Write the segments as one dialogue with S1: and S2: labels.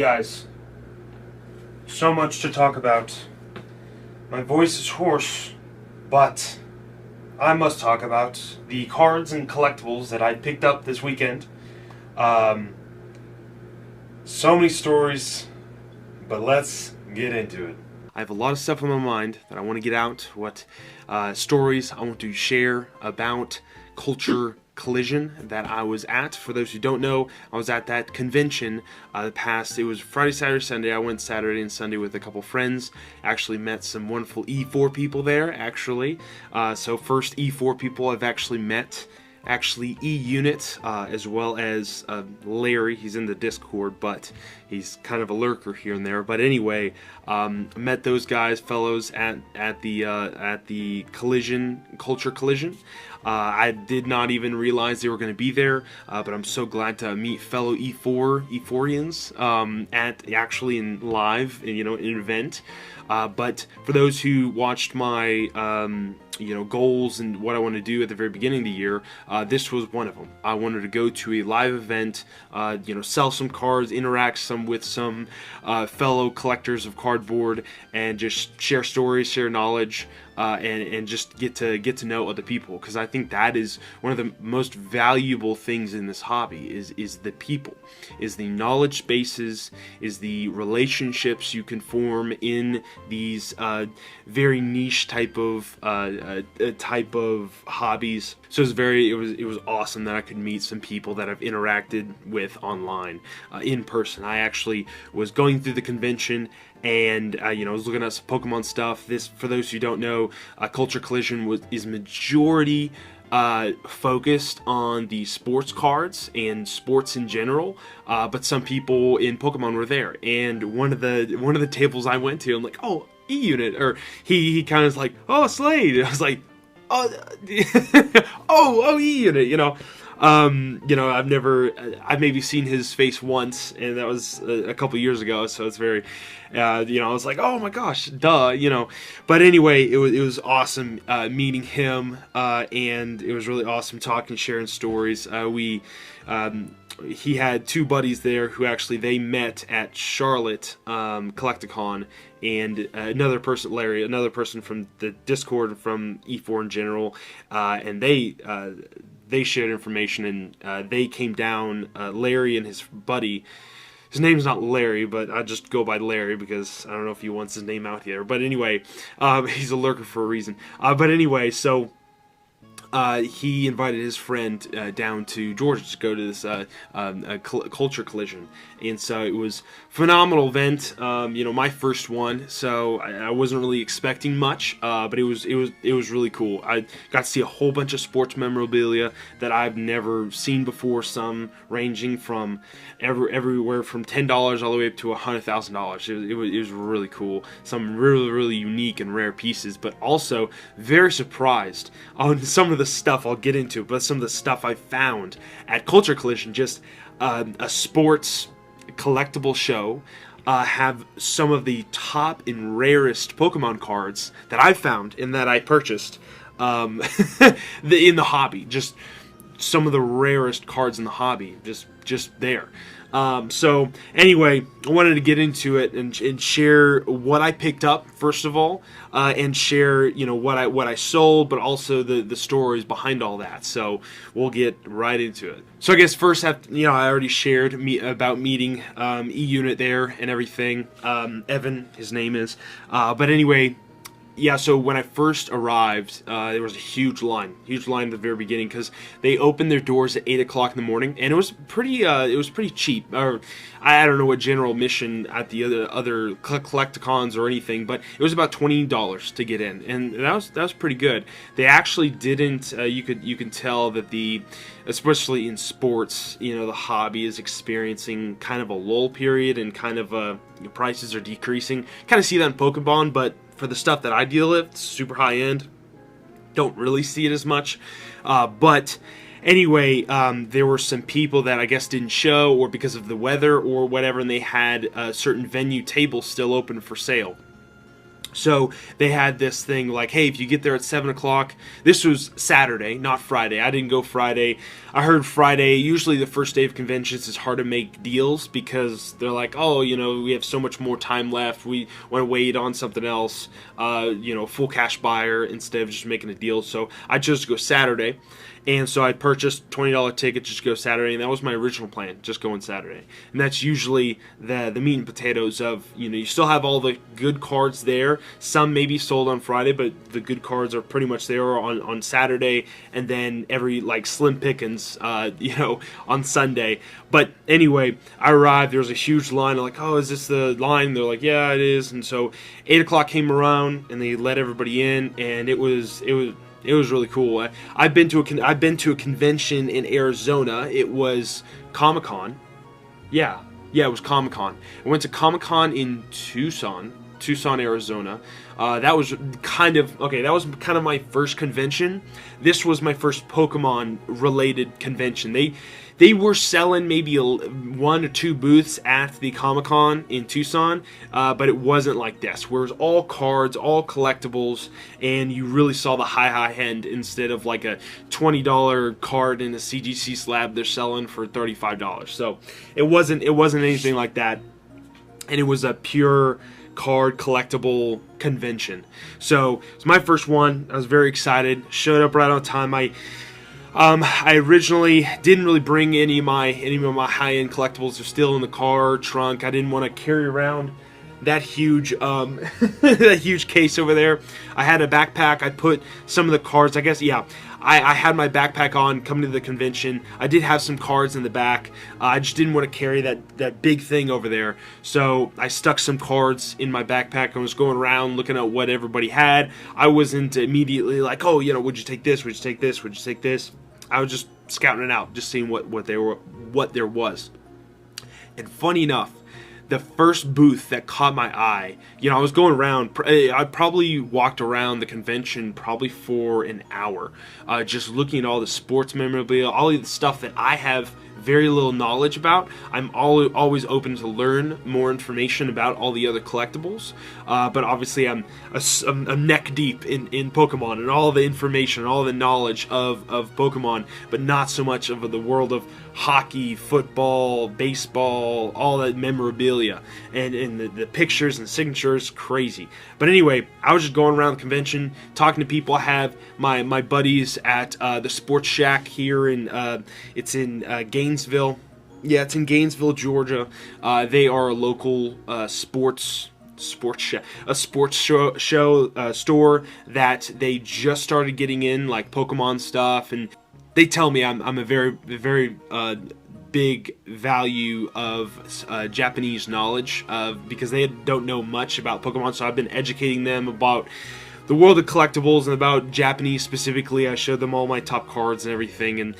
S1: Guys, so much to talk about. My voice is hoarse, but I must talk about the cards and collectibles that I picked up this weekend. So many stories, but let's get into it. I have a lot of stuff on my mind that I want to get out. What stories I want to share about Culture Collision that I was at. For those who don't know, I was at that convention it was Friday, Saturday, Sunday. I went Saturday and Sunday with a couple friends. Actually met some wonderful E4 people there, actually. So first E4 people I've actually met. Actually, E-Unit, as well as Larry. He's in the Discord, but he's kind of a lurker here and there. But anyway, met those fellows at the Culture Collision. I did not even realize they were going to be there, but I'm so glad to meet fellow E4ians actually in live, in an event. But for those who watched my goals and what I want to do at the very beginning of the year, this was one of them. I wanted to go to a live event, sell some cards, interact with some fellow collectors of cardboard, and just share stories, share knowledge, and just get to know other people, because I think that is one of the most valuable things in this hobby is the people, is the knowledge bases, is the relationships you can form in these very niche type of hobbies. So it was awesome that I could meet some people that I've interacted with online, in person. I actually was going through the convention and I was looking at some Pokemon stuff. This, for those who don't know, Culture Collision is majority focused on the sports cards and sports in general, but some people in Pokemon were there. And one of the tables I went to, I'm like, oh, E-Unit, or he kind of was like, oh, Slade. I was like, oh, oh, E-Unit, I've maybe seen his face once, and that was a couple years ago, so it's very, I was like, oh my gosh, duh, But anyway, it was awesome meeting him, and it was really awesome talking, sharing stories. He had two buddies there who actually they met at Charlotte Collecticon, and another person, Larry, another person from the Discord from E4 in general, and they shared information, and they came down, Larry and his buddy. His name's not Larry, but I just go by Larry because I don't know if he wants his name out here. But anyway, he's a lurker for a reason. But anyway, so he invited his friend down to Georgia to go to this Culture Collision, and so it was a phenomenal event. My first one, so I wasn't really expecting much, but it was really cool. I got to see a whole bunch of sports memorabilia that I've never seen before. Some ranging from everywhere from $10 all the way up to $100,000. It was really cool. Some really, really unique and rare pieces, but also very surprised on some of the stuff I'll get into, but some of the stuff I found at Culture Collision, just a sports collectible show, have some of the top and rarest Pokemon cards that I found and that I purchased in the hobby. Just some of the rarest cards in the hobby, just there. So anyway, I wanted to get into it and share what I picked up first of all, and share what I sold, but also the stories behind all that. So we'll get right into it. So I guess first, I already shared about meeting E-Unit there and everything. Evan, his name is. But anyway. Yeah, so when I first arrived, there was a huge line at the very beginning, because they opened their doors at 8 o'clock in the morning, and it was pretty cheap. Or I don't know what general admission at the other collecticons or anything, but it was about $20 to get in, and that was pretty good. They actually didn't. You can tell that especially in sports, the hobby is experiencing kind of a lull period, and kind of prices are decreasing. Kind of see that in Pokemon, but for the stuff that I deal with, super high end, don't really see it as much. But anyway, there were some people that I guess didn't show, or because of the weather or whatever, and they had certain venue tables still open for sale. So they had this thing like, hey, if you get there at 7 o'clock, this was Saturday, not Friday. I didn't go Friday. I heard Friday, usually the first day of conventions, is hard to make deals because they're like, oh, we have so much more time left. We want to wait on something else, full cash buyer instead of just making a deal. So I chose to go Saturday. And so I purchased $20 ticket just to go Saturday, and that was my original plan, just going Saturday. And that's usually the meat and potatoes of, you still have all the good cards there. Some may be sold on Friday, but the good cards are pretty much there on Saturday, and then every, slim pickings, on Sunday. But anyway, I arrived, there was a huge line. I'm like, oh, is this the line? They're like, yeah, it is. And so 8 o'clock came around, and they let everybody in, and it was really cool. I've been to a convention in Arizona. It was Comic-Con. Yeah, it was Comic-Con. I went to Comic-Con in Tucson, Arizona. That was kind of my first convention. This was my first Pokemon related convention. They were selling maybe 1 or 2 booths at the Comic-Con in Tucson, but it wasn't like this, where it was all cards, all collectibles, and you really saw the high end instead of like a $20 card in a CGC slab they're selling for $35. So it wasn't anything like that, and it was a pure card collectible convention. So it's my first one. I was very excited. Showed up right on time. I originally didn't really bring any of my high-end collectibles. They're still in the car trunk. I didn't want to carry around that huge that huge case over there. I had a backpack. I put some of the cards, I guess, yeah. I had my backpack on coming to the convention. I did have some cards in the back. I just didn't want to carry that big thing over there. So I stuck some cards in my backpack and was going around looking at what everybody had. I wasn't immediately like, oh, would you take this? Would you take this? Would you take this? I was just scouting it out, just seeing what there was. And funny enough, the first booth that caught my eye, I was going around, I probably walked around the convention probably for an hour, just looking at all the sports memorabilia, all of the stuff that I have very little knowledge about. I'm always open to learn more information about all the other collectibles, but obviously I'm neck deep in Pokemon and all the information, all the knowledge of Pokemon, but not so much of the world of hockey, football, baseball, all that memorabilia, and the pictures and signatures, crazy. But anyway, I was just going around the convention, talking to people. I have my buddies at the Sports Shack here it's in Gainesville. Yeah, it's in Gainesville, Georgia. They are a local sports store that they just started getting in, like Pokemon stuff, and they tell me I'm a very, very big value of Japanese knowledge because they don't know much about Pokemon, so I've been educating them about the world of collectibles and about Japanese specifically. I showed them all my top cards and everything, and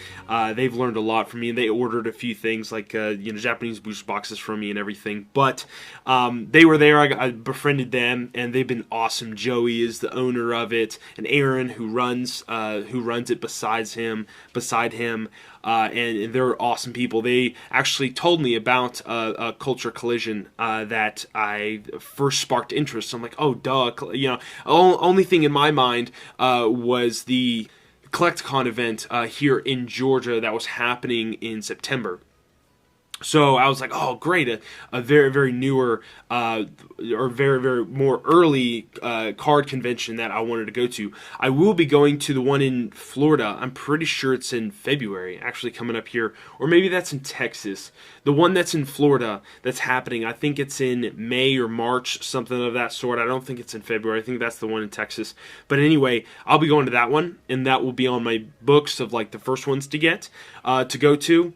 S1: they've learned a lot from me, and they ordered a few things like Japanese booster boxes from me and everything. But they were there. I befriended them, and they've been awesome. Joey is the owner of it, and Aaron, who runs it beside him, and they're awesome people. They actually told me about a Culture Collision that I first sparked interest. So I'm like, oh, duh. Only thing in my mind was the Collecticon event here in Georgia that was happening in September. So I was like, oh, great, a very, very newer or very, very more early card convention that I wanted to go to. I will be going to the one in Florida. I'm pretty sure it's in February, actually coming up here. Or maybe that's in Texas. The one that's in Florida that's happening, I think it's in May or March, something of that sort. I don't think it's in February. I think that's the one in Texas. But anyway, I'll be going to that one, and that will be on my books of like the first ones to get, to go to.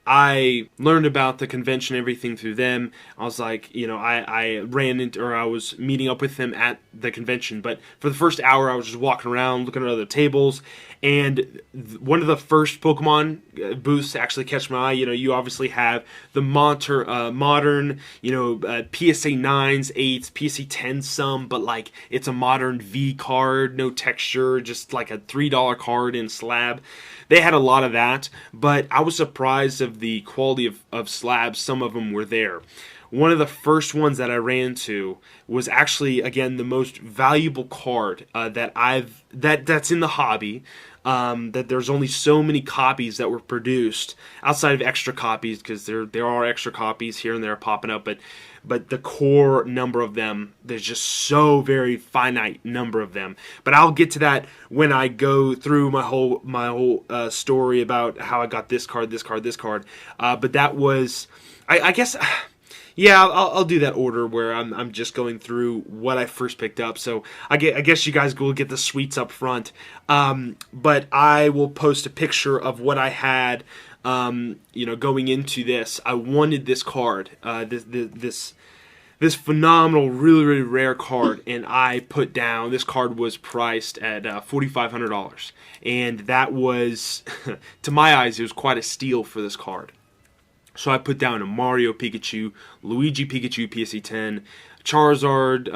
S1: I learned about the convention, everything through them. I was like, I was meeting up with them at the convention. But for the first hour, I was just walking around, looking at other tables. And one of the first Pokemon booths to actually catch my eye, you obviously have the modern, PSA 9s, 8s, PSA 10s some, but like it's a modern V card, no texture, just like a $3 card in slab. They had a lot of that, but I was surprised of the quality of slabs. Some of them were there. one of the first ones that I ran into was actually, again, the most valuable card that's in the hobby. That there's only so many copies that were produced outside of extra copies, because there are extra copies here and there popping up, but the core number of them, there's just so very finite number of them. But I'll get to that when I go through my whole story about how I got this card. But that was, I guess. Yeah, I'll do that order where I'm just going through what I first picked up. So I guess you guys will get the sweets up front. But I will post a picture of what I had. Going into this, I wanted this card, this phenomenal, really, really rare card, and I put down, this card was priced at $4,500, and that was, to my eyes, it was quite a steal for this card. So I put down a Mario Pikachu, Luigi Pikachu PSE 10, Charizard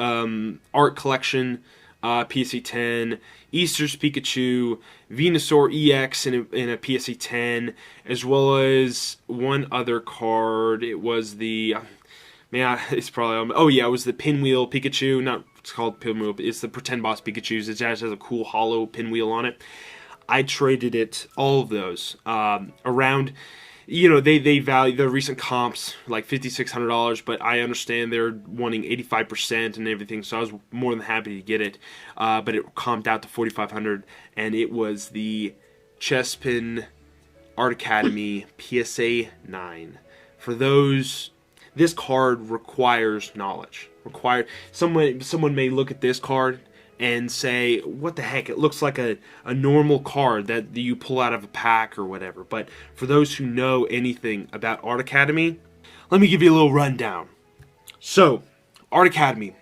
S1: Art Collection PSE 10, Easter's Pikachu, Venusaur EX in a PSE 10, as well as one other card. It was the it's probably it was the Pinwheel Pikachu. Not it's called Pinwheel, but it's the Pretend Boss Pikachu. It just has a cool hollow pinwheel on it. I traded all of those around. They value the recent comps like $5,600, but I understand they're wanting 85% and everything, so I was more than happy to get it. But it comped out to $4,500, and it was the Chespin Art Academy PSA 9. For those, this card requires knowledge. Someone may look at this card and say, what the heck, it looks like a normal card that you pull out of a pack or whatever. But for those who know anything about Art Academy, let me give you a little rundown. So, Art Academy,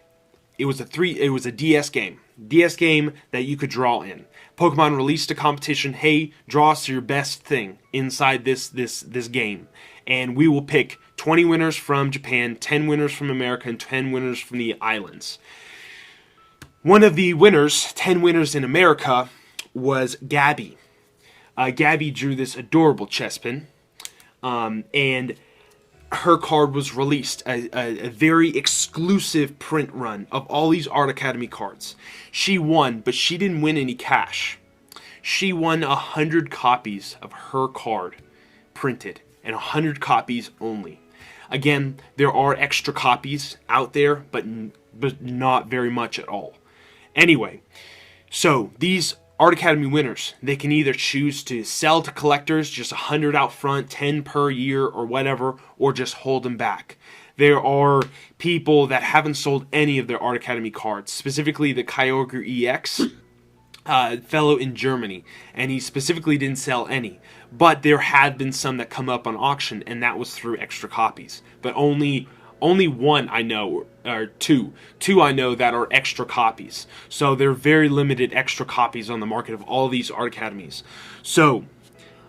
S1: it was a DS game. DS game that you could draw in. Pokemon released a competition, hey, draw us your best thing inside this game. And we will pick 20 winners from Japan, 10 winners from America, and 10 winners from the islands. One of the winners, 10 winners in America, was Gabby. Gabby drew this adorable Chespin, and her card was released, a very exclusive print run of all these Art Academy cards. She won, but she didn't win any cash. She won 100 copies of her card printed, and 100 copies only. Again, there are extra copies out there, but not very much at all. Anyway, so these Art Academy winners, they can either choose to sell to collectors, just 100 out front, 10 per year or whatever, or just hold them back. There are people that haven't sold any of their Art Academy cards, specifically the Kyogre EX, fellow in Germany, and he specifically didn't sell any. But there had been some that come up on auction, and that was through extra copies. But only one I know, or two I know that are extra copies. So there are very limited extra copies on the market of all these Art Academies. So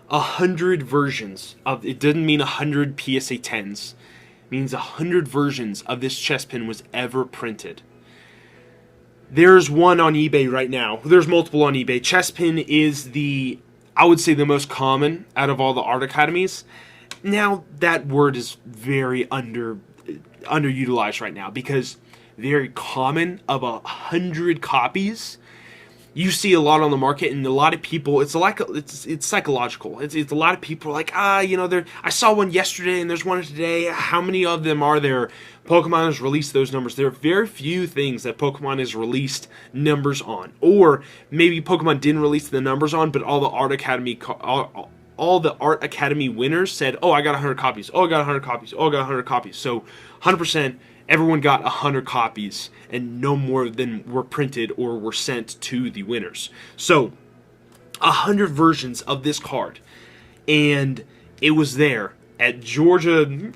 S1: 100 versions of, it doesn't mean 100 PSA 10s, it means 100 versions of this Chespin was ever printed. There's one on eBay right now. There's multiple on eBay. Chespin is I would say the most common out of all the Art Academies. Now that word is very underutilized right now, because very common of 100 copies. You see a lot on the market, and a lot of people, it's psychological. It's a lot of people are like, I saw one yesterday and there's one today. How many of them are there? Pokemon has released those numbers. There are very few things that Pokemon has released numbers on, or maybe Pokemon didn't release the numbers on, but all the Art Academy winners said, oh, I got 100 copies. Oh, I got 100 copies. Oh, I got 100 copies. So 100%, everyone got 100 copies, and no more than were printed or were sent to the winners. So 100 versions of this card, and it was there at Georgia,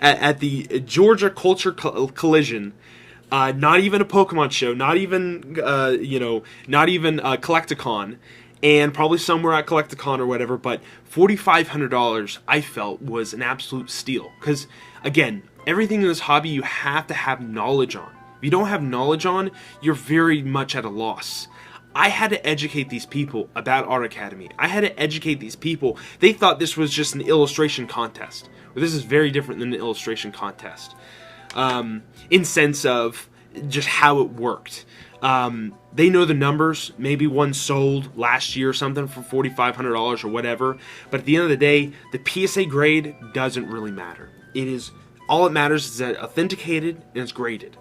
S1: at the Georgia Culture Collision. Not even a Pokemon show, not even Collecticon, and probably somewhere at Collecticon or whatever, but $4,500 I felt was an absolute steal. Because, again, everything in this hobby you have to have knowledge on. If you don't have knowledge on, you're very much at a loss. I had to educate these people about Art Academy. I had to educate these people. They thought this was just an illustration contest. Well, this is very different than an illustration contest. In sense of just how it worked. They know the numbers. Maybe one sold last year or something for $4,500 or whatever. But at the end of the day, the PSA grade doesn't really matter. It is all it matters is that it's authenticated and it's graded.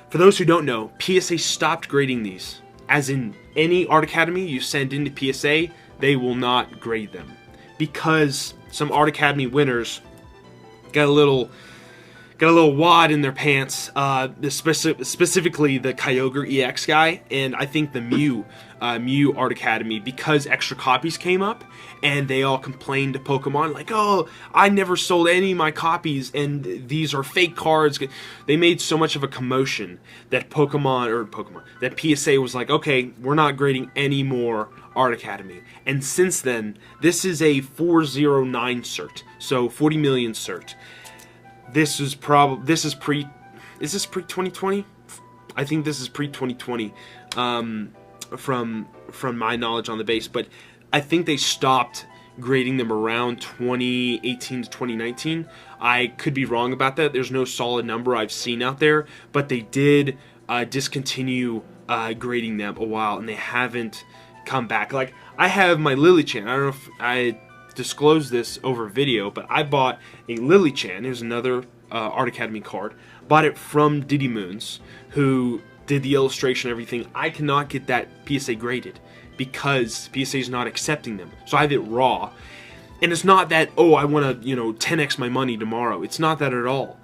S1: For those who don't know, PSA stopped grading these. As in any Art Academy you send into PSA, they will not grade them because some Art Academy winners got a little wad in their pants, specifically the Kyogre EX guy, and I think the Mew Art Academy, because extra copies came up, and they all complained to Pokemon, like, oh, I never sold any of my copies, and these are fake cards. They made so much of a commotion that that PSA was like, okay, we're not grading any more Art Academy. And since then, this is a 409 cert, so 40 million cert. This is pre 2020? I think this is pre 2020 from my knowledge on the base, but I think they stopped grading them around 2018 to 2019. I could be wrong about that. There's no solid number I've seen out there, but they did discontinue grading them a while, and they haven't come back. Like, I have my Lily-chan. I don't know if I disclose this over video, but I bought a Lily-chan. Here's another Art Academy card. Bought it from Diddy Moons, who did the illustration and everything. I cannot get that PSA graded because PSA is not accepting them. So I have it raw. And it's not that, oh, I want to, 10x my money tomorrow. It's not that at all.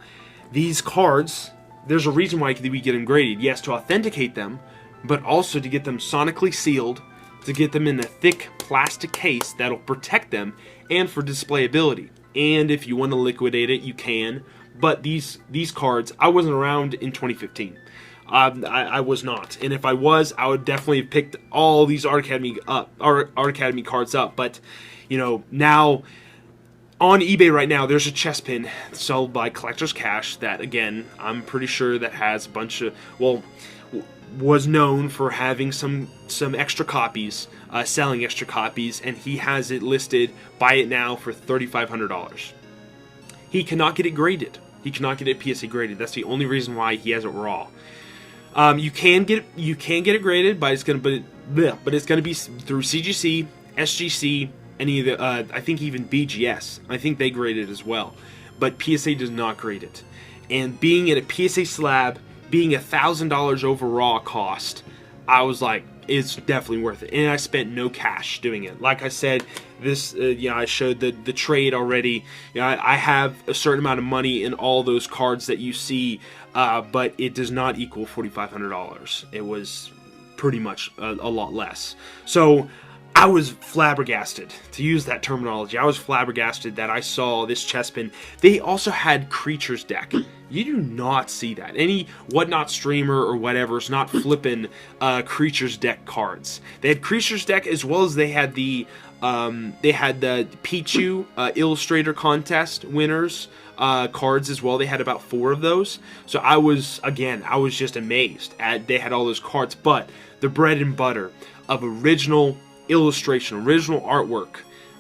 S1: These cards, there's a reason why we get them graded. Yes, to authenticate them, but also to get them sonically sealed, to get them in a thick plastic case that'll protect them, and for displayability. And if you want to liquidate it, you can. But these cards, I wasn't around in 2015. I was not. And if I was, I would definitely have picked all these Art Academy cards up. But, now on eBay right now, there's a chess pin sold by Collector's Cash that, again, I'm pretty sure that has a bunch of, was known for having some extra copies, selling extra copies, and he has it listed, buy it now, for $3,500. He cannot get it graded. He cannot get it PSA graded. That's the only reason why he has it raw. You can get it graded, but it's gonna be through CGC, SGC, any of the I think even BGS. I think they grade it as well, but PSA does not grade it. And being in a PSA slab, being $1,000 over raw cost, I was like, it's definitely worth it. And I spent no cash doing it. Like I said, this, I showed the trade already. I have a certain amount of money in all those cards that you see, but it does not equal $4,500. It was pretty much a lot less. So I was flabbergasted, to use that terminology. I was flabbergasted that I saw this chespin. They also had Creatures deck. You do not see that. Any Whatnot streamer or whatever is not flipping Creatures deck cards. They had Creatures deck, as well as they had the Pichu Illustrator Contest winners cards as well. They had about 4 of those. So I was just amazed at they had all those cards. But the bread and butter of original illustration, original artwork,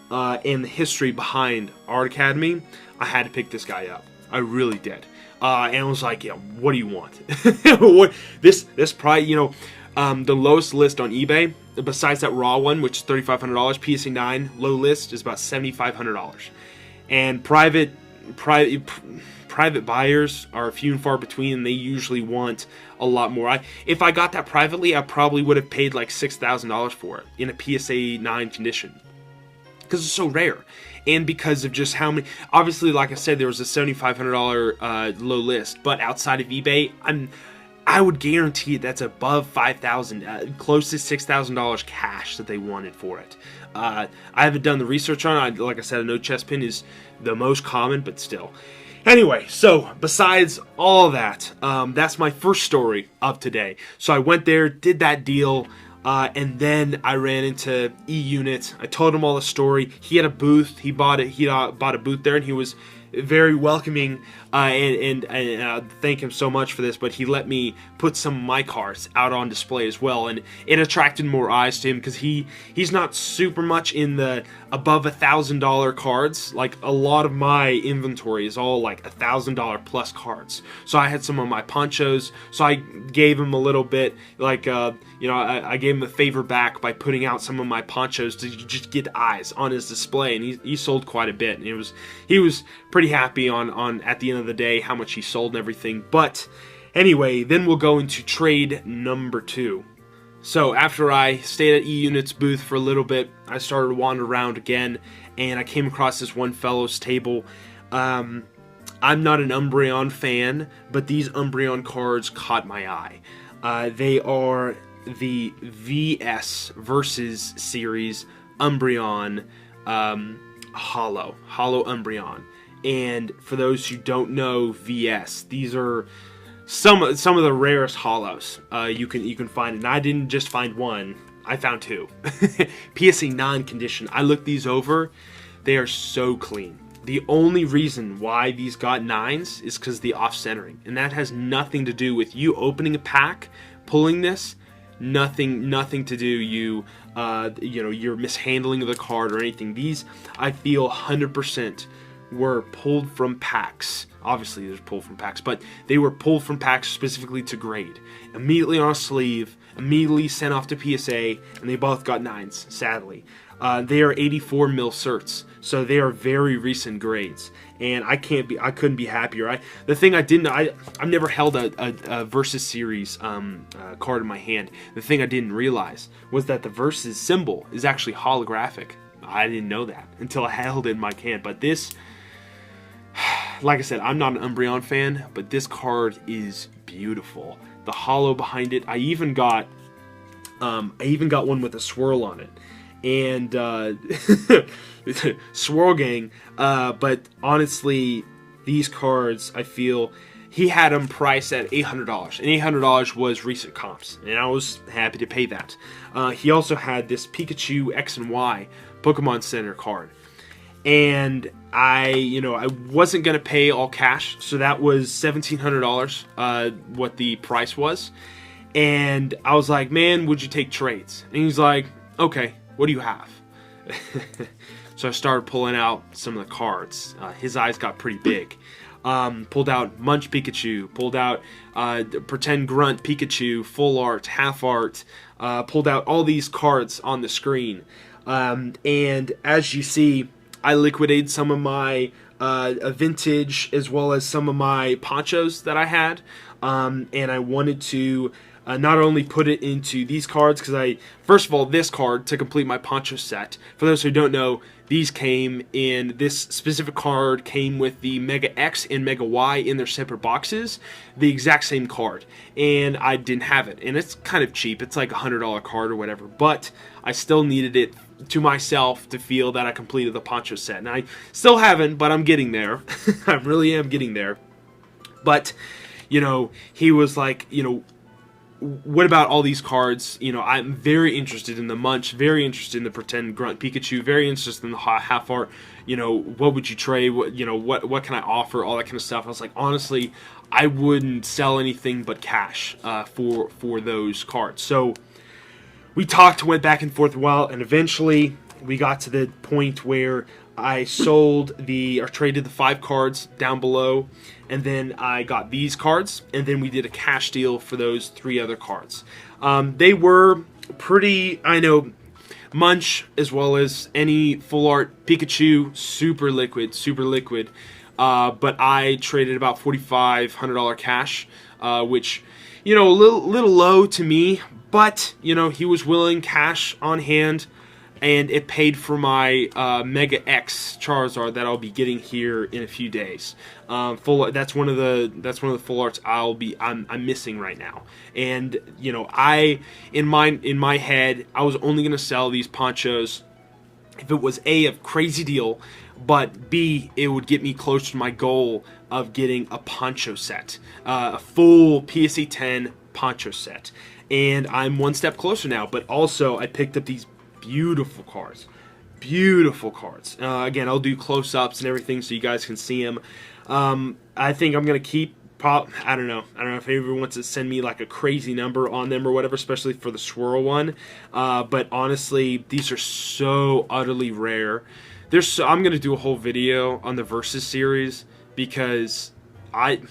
S1: and the history behind Art Academy, I had to pick this guy up. I really did. And I was like, yeah, what do you want? this probably, the lowest list on eBay, besides that raw one, which is $3,500, PSA 9 low list is about $7,500. And private buyers are few and far between, and they usually want a lot more. If I got that privately, I probably would have paid like $6,000 for it in a PSA 9 condition, because it's so rare, and because of just how many. Obviously, like I said, there was a $7,500 low list, but outside of eBay, I would guarantee that's above $5,000, close to $6,000 cash that they wanted for it. I haven't done the research on it. Like I said, I know chespin is the most common, but still. Anyway, so besides all that, that's my first story of today. So I went there, did that deal, and then I ran into E-Unit. I told him all the story. He had a booth. He bought a booth there, and very welcoming, and I thank him so much for this, but he let me put some of my cards out on display as well, and it attracted more eyes to him because he's not super much in the above $1,000 cards. Like, a lot of my inventory is all like $1,000 plus cards. So I had some of my ponchos, so I gave him a little bit, like, I gave him a favor back by putting out some of my ponchos to just get eyes on his display, and he sold quite a bit, and he was pretty happy on at the end of the day how much he sold and everything. But anyway, then we'll go into trade number 2. So after I stayed at E-Unit's booth for a little bit, I started to wander around again, and I came across this one fellow's table. I'm not an Umbreon fan, but these Umbreon cards caught my eye. They are the VS versus series Umbreon Hollow Umbreon. And for those who don't know VS, these are some of the rarest hollows you can find. And I didn't just find one, I found 2. PSA non-condition. I looked these over. They are so clean. The only reason why these got 9s is because the off-centering. And that has nothing to do with you opening a pack, pulling this. Nothing to do your mishandling of the card or anything. These, I feel 100% were pulled from packs. Obviously there's pulled from packs, but they were pulled from packs specifically to grade. Immediately on a sleeve, immediately sent off to PSA, and they both got 9s, sadly. They are 84 mil certs, so they are very recent grades, and I couldn't be happier. I've never held a Versus series card in my hand. The thing I didn't realize was that the Versus symbol is actually holographic. I didn't know that until I held it in my hand. But this, like I said, I'm not an Umbreon fan, but this card is beautiful. The hollow behind it. I even got one with a swirl on it. And Swirl Gang, but honestly, these cards, I feel, he had them priced at $800, and $800 was recent comps, and I was happy to pay that. He also had this Pikachu X and Y Pokemon Center card, and I wasn't gonna pay all cash, so that was $1,700, what the price was, and I was like, man, would you take trades? And he's like, okay. What do you have? So I started pulling out some of the cards. His eyes got pretty big. Pulled out Munch Pikachu. Pulled out Pretend Grunt Pikachu, full art, half art. Pulled out all these cards on the screen. And as you see, I liquidated some of my vintage as well as some of my ponchos that I had. And I wanted to not only put it into these cards, because first of all, this card to complete my poncho set. For those who don't know, these came in, this specific card came with the Mega X and Mega Y in their separate boxes, the exact same card, and I didn't have it, and it's kind of cheap, it's like $100 card or whatever, but I still needed it to myself to feel that I completed the poncho set, and I still haven't, but I'm getting there. I really am getting there. But, he was like, what about all these cards? I'm very interested in the Munch, very interested in the Pretend Grunt Pikachu, very interested in the half art. What would you trade? What can I offer? All that kind of stuff. I was like, honestly, I wouldn't sell anything but cash for those cards. So we went back and forth a while, and eventually we got to the point where I traded the 5 cards down below, and then I got these cards, and then we did a cash deal for those 3 other cards. They were pretty, I know, Munch as well as any full art Pikachu, super liquid. But I traded about $4,500 cash, which, a little low to me, but, he was willing, cash on hand. And it paid for my Mega X Charizard that I'll be getting here in a few days. That's one of the full arts I'm missing right now. And in my head, I was only gonna sell these ponchos if it was a crazy deal, but B, it would get me closer to my goal of getting a poncho set, a full PSA 10 poncho set. And I'm one step closer now. But also, I picked up these beautiful cards, beautiful cards. Again, I'll do close-ups and everything so you guys can see them. I think I'm going to keep, I don't know if anyone wants to send me like a crazy number on them or whatever, especially for the swirl one. But honestly, these are so utterly rare. I'm going to do a whole video on the Versus series because I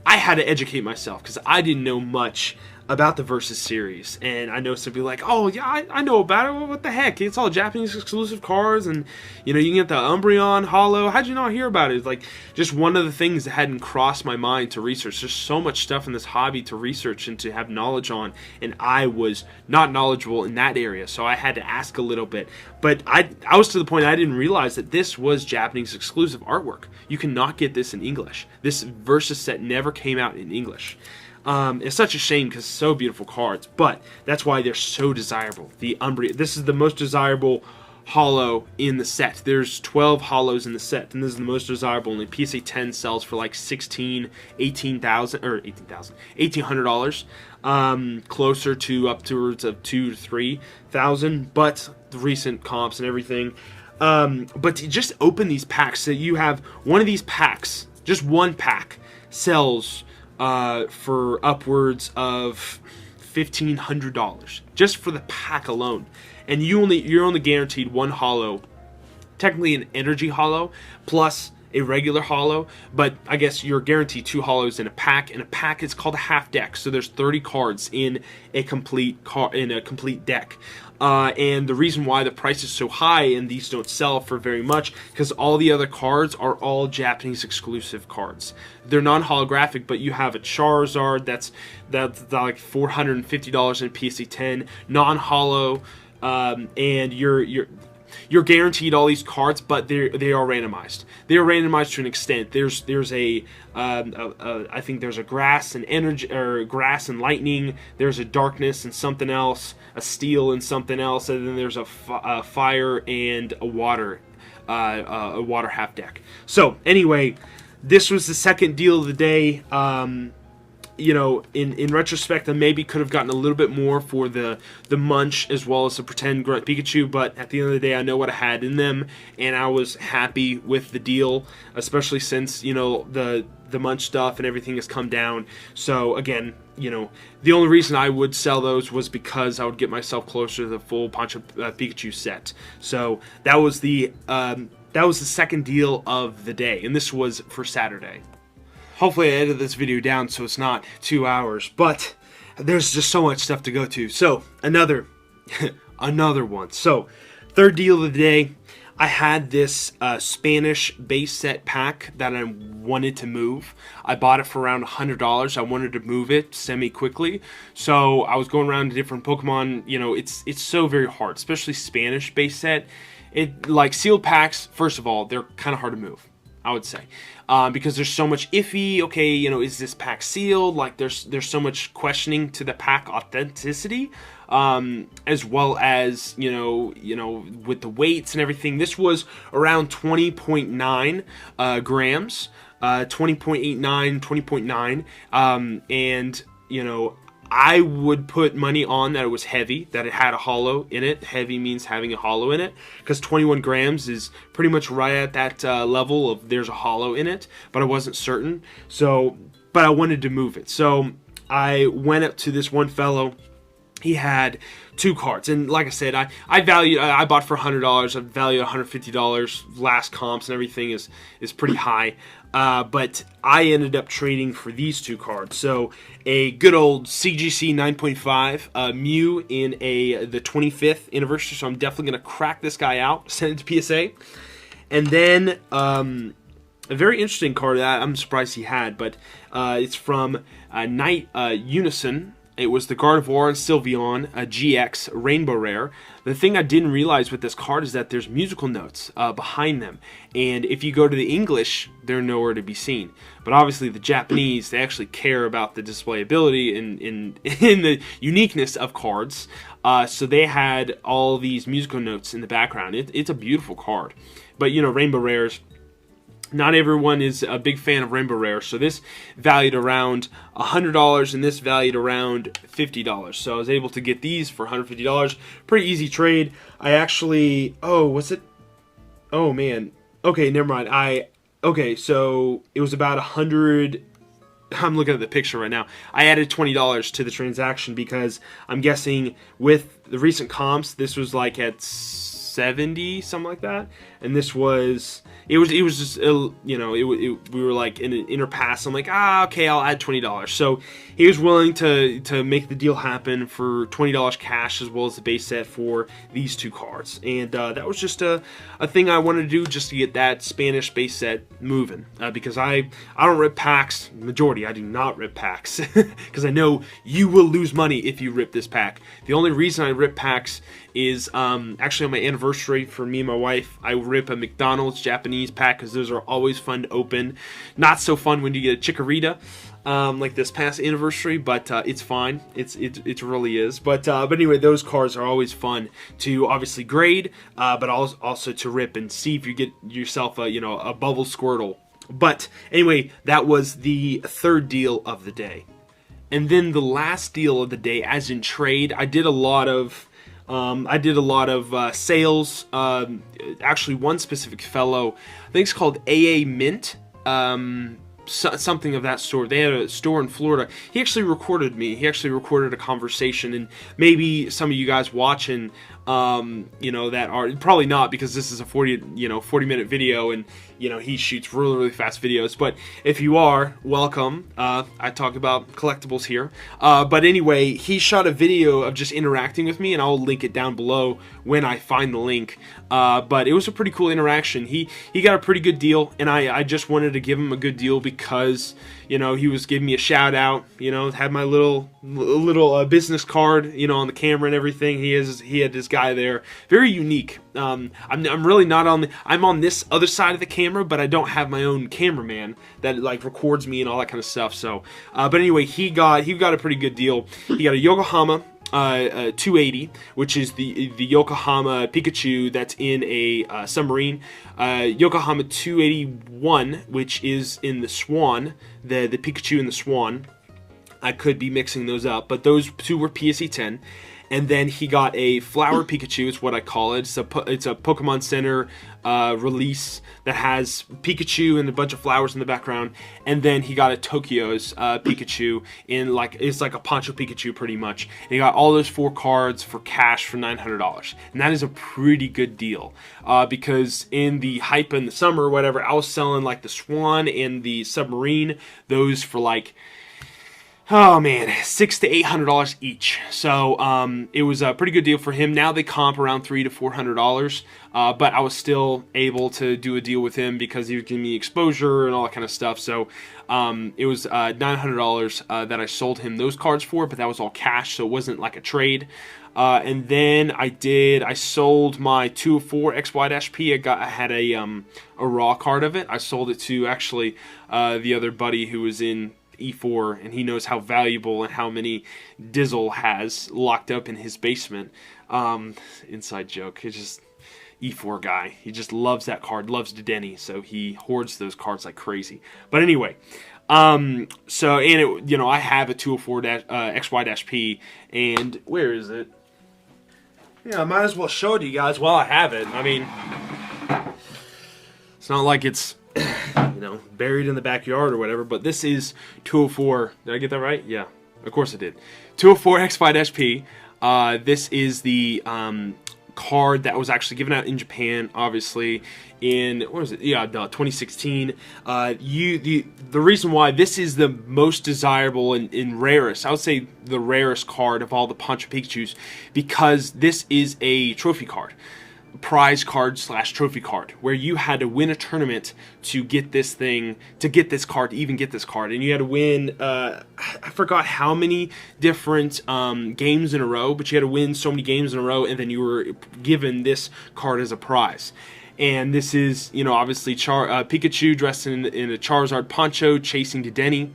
S1: had to educate myself because I didn't know much about the Versus series, and I know some people like, oh yeah, I know about it. Well, what the heck? It's all Japanese exclusive cards, and you know, you can get the Umbreon Holo. How'd you not hear about it? It's like just one of the things that hadn't crossed my mind to research. There's so much stuff in this hobby to research and to have knowledge on, and I was not knowledgeable in that area, so I had to ask a little bit. But I was to the point I didn't realize that this was Japanese exclusive artwork. You cannot get this in English. This Versus set never came out in English. It's such a shame because so beautiful cards, but that's why they're so desirable. The Umbreon, this is the most desirable holo in the set. There's 12 holos in the set, and this is the most desirable. Only PSA 10 sells for like $1,800, closer to upwards of $2,000 to $3,000. But the recent comps and everything. But to just open these packs, so you have one of these packs, just one pack sells for upwards of $1,500 just for the pack alone, and you're only guaranteed one holo, technically an energy holo plus a regular holo, but I guess you're guaranteed 2 holos in a pack, and a pack is called a half deck, so there's 30 cards in a complete deck. And the reason why the price is so high and these don't sell for very much, because all the other cards are all Japanese exclusive cards. They're non-holographic, but you have a Charizard that's like $450 in PSA 10, non-holo, and you're guaranteed all these cards, but they are randomized. They are randomized to an extent. There's I think there's a grass and energy, or grass and lightning. There's a darkness and something else, a steel and something else, and then there's a fire and a water half deck. So anyway, this was the second deal of the day. You know, in retrospect, I maybe could have gotten a little bit more for the Munch as well as the Pretend Grunt Pikachu, but at the end of the day, I know what I had in them, and I was happy with the deal, especially since, you know, the Munch stuff and everything has come down. So again, you know, the only reason I would sell those was because I would get myself closer to the full Pikachu set. So that was the second deal of the day, and this was for Saturday. Hopefully I edited this video down so it's not 2 hours, but there's just so much stuff to go to. So another one. So third deal of the day, I had this Spanish base set pack that I wanted to move. I bought it for around $100. I wanted to move it semi-quickly. So I was going around to different Pokemon. You know, it's so very hard, especially Spanish base set. Like sealed packs, first of all, they're kind of hard to move, I would say, because there's so much iffy. Okay, you know, is this pack sealed? Like, there's so much questioning to the pack authenticity, as well as you know, with the weights and everything. This was around 20.9 grams, 20.89, 20.9, and you know, I would put money on that it was heavy, that it had a holo in it. Heavy means having a holo in it, because 21 grams is pretty much right at that level of there's a holo in it, but I wasn't certain. So, but I wanted to move it. So I went up to this one fellow. He had 2 cards, and like I said, I bought for $100. I valued $150. Last comps and everything is pretty high. But I ended up trading for these 2 cards. So a good old CGC 9.5 Mew in the 25th anniversary. So I'm definitely going to crack this guy out, send it to PSA. And then a very interesting card that I'm surprised he had, but it's from Night Unison. It was the Gardevoir and Sylveon GX Rainbow Rare. The thing I didn't realize with this card is that there's musical notes behind them. And if you go to the English, they're nowhere to be seen. But obviously the Japanese, they actually care about the displayability in the uniqueness of cards. So they had all these musical notes in the background. It's a beautiful card. But, you know, Rainbow Rares, not everyone is a big fan of Rainbow Rare, so this valued around $100 and this valued around $50. So I was able to get these for $150. Pretty easy trade. I actually, was it Oh man. Okay, never mind. Okay, so it was about 100. I'm looking at the picture right now. I added $20 to the transaction because I'm guessing with the recent comps, this was like at 70, something like that, and this was it was just you know, we were like in an inner pass. I'm like, okay, I'll add $20. So he was willing to make the deal happen for $20 cash as well as the base set for these two cards, and that was just a thing I wanted to do just to get that Spanish base set moving, because I don't rip packs. Majority I do not rip packs because I know you will lose money if you rip this pack. The only reason I rip packs is actually on my anniversary for me and my wife, I rip a McDonald's Japanese pack because those are always fun to open. Not so fun when you get a Chikorita like this past anniversary, but it's fine. It really is. But anyway, those cards are always fun to obviously grade, but also to rip and see if you get yourself a a bubble Squirtle. But anyway, that was the third deal of the day, and then the last deal of the day, as in trade, I did a lot of. Sales. Actually, one specific fellow, I think it's called AA Mint, something of that sort. They had a store in Florida. He actually recorded me. He actually recorded a conversation, and maybe some of you guys watching, that are probably not, because this is a 40-minute video, and he shoots really fast videos. But if you are, welcome. I talk about collectibles here. But anyway, he shot a video of just interacting with me, and I'll link it down below when I find the link. But it was a pretty cool interaction. He got a pretty good deal, and I just wanted to give him a good deal because he was giving me a shout out. Had my little business card, on the camera and everything. He had this guy there, very unique. I'm really not I'm on this other side of the camera, but I don't have my own cameraman that like records me and all that kind of stuff. So, but anyway, he got a pretty good deal. He got a Yokohama 280, which is the Yokohama Pikachu that's in a submarine. Yokohama 281, which is in the Swan, the Pikachu in the Swan. I could be mixing those up, but those two were PSE 10. And then he got a Flower Pikachu, is what I call it. It's a Pokemon Center release that has Pikachu and a bunch of flowers in the background. And then he got a Tokyo's Pikachu it's like a Poncho Pikachu pretty much. And he got all those 4 cards for cash for $900. And that is a pretty good deal because in the hype in the summer or whatever, I was selling like the Swan and the Submarine, those for like, oh man, $600 to $800 each. So it was a pretty good deal for him. Now they comp around $300 to $400, but I was still able to do a deal with him because he was giving me exposure and all that kind of stuff. So it was $900 that I sold him those cards for, but that was all cash, so it wasn't like a trade. And then I sold my 204 XY-P. I had a raw card of it. I sold it to actually the other buddy who was in E4, and he knows how valuable and how many Dizzle has locked up in his basement. Inside joke. It's just E4 guy. He just loves that card, loves Dedenne, so he hoards those cards like crazy. But anyway, I have a 204 XY-P, and where is it? Yeah, I might as well show it to you guys while I have it. I mean, it's not like it's buried in the backyard or whatever, but this is 204. Did I get that right? Yeah, of course I did. 204 X5-P. This is the card that was actually given out in Japan, obviously, in, what was it? Yeah, 2016. The reason why this is the most desirable in Rarest, I would say the rarest card of all the Poncho Pikachus, because this is a trophy card. Prize card / trophy card, where you had to win a tournament to get this thing, to get this card, to even get this card, and you had to win I forgot how many different games in a row, but you had to win so many games in a row, and then you were given this card as a prize. And this is, obviously Pikachu dressed in a Charizard poncho chasing Dedenne.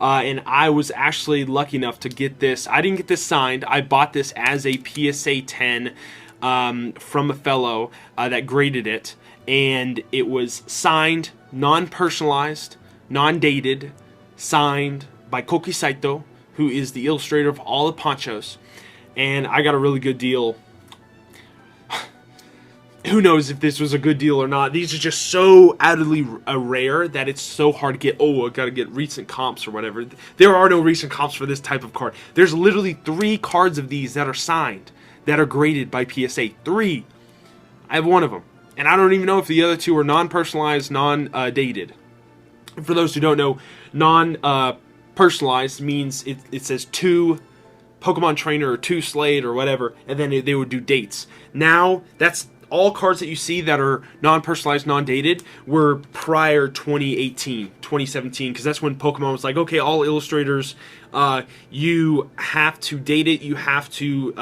S1: And I was actually lucky enough to get this. I didn't get this signed. I bought this as a PSA 10 from a fellow that graded it, and it was signed, non-personalized, non-dated, signed by Koki Saito, who is the illustrator of all the ponchos, and I got a really good deal. who knows if this was a good deal or not. These are just so utterly rare that it's so hard to get. Oh, I gotta get recent comps or whatever. There are no recent comps for this type of card. There's literally 3 cards of these that are signed, that are graded by PSA. 3. I have one of them, and I don't even know if the other 2 are non-personalized, non-dated. For those who don't know, non-personalized means it says 2 Pokemon Trainer or 2 Slade or whatever, and then they would do dates. Now, that's all cards that you see that are non-personalized, non-dated were prior 2018, 2017, because that's when Pokemon was like, okay, all illustrators, you have to date it, you have to,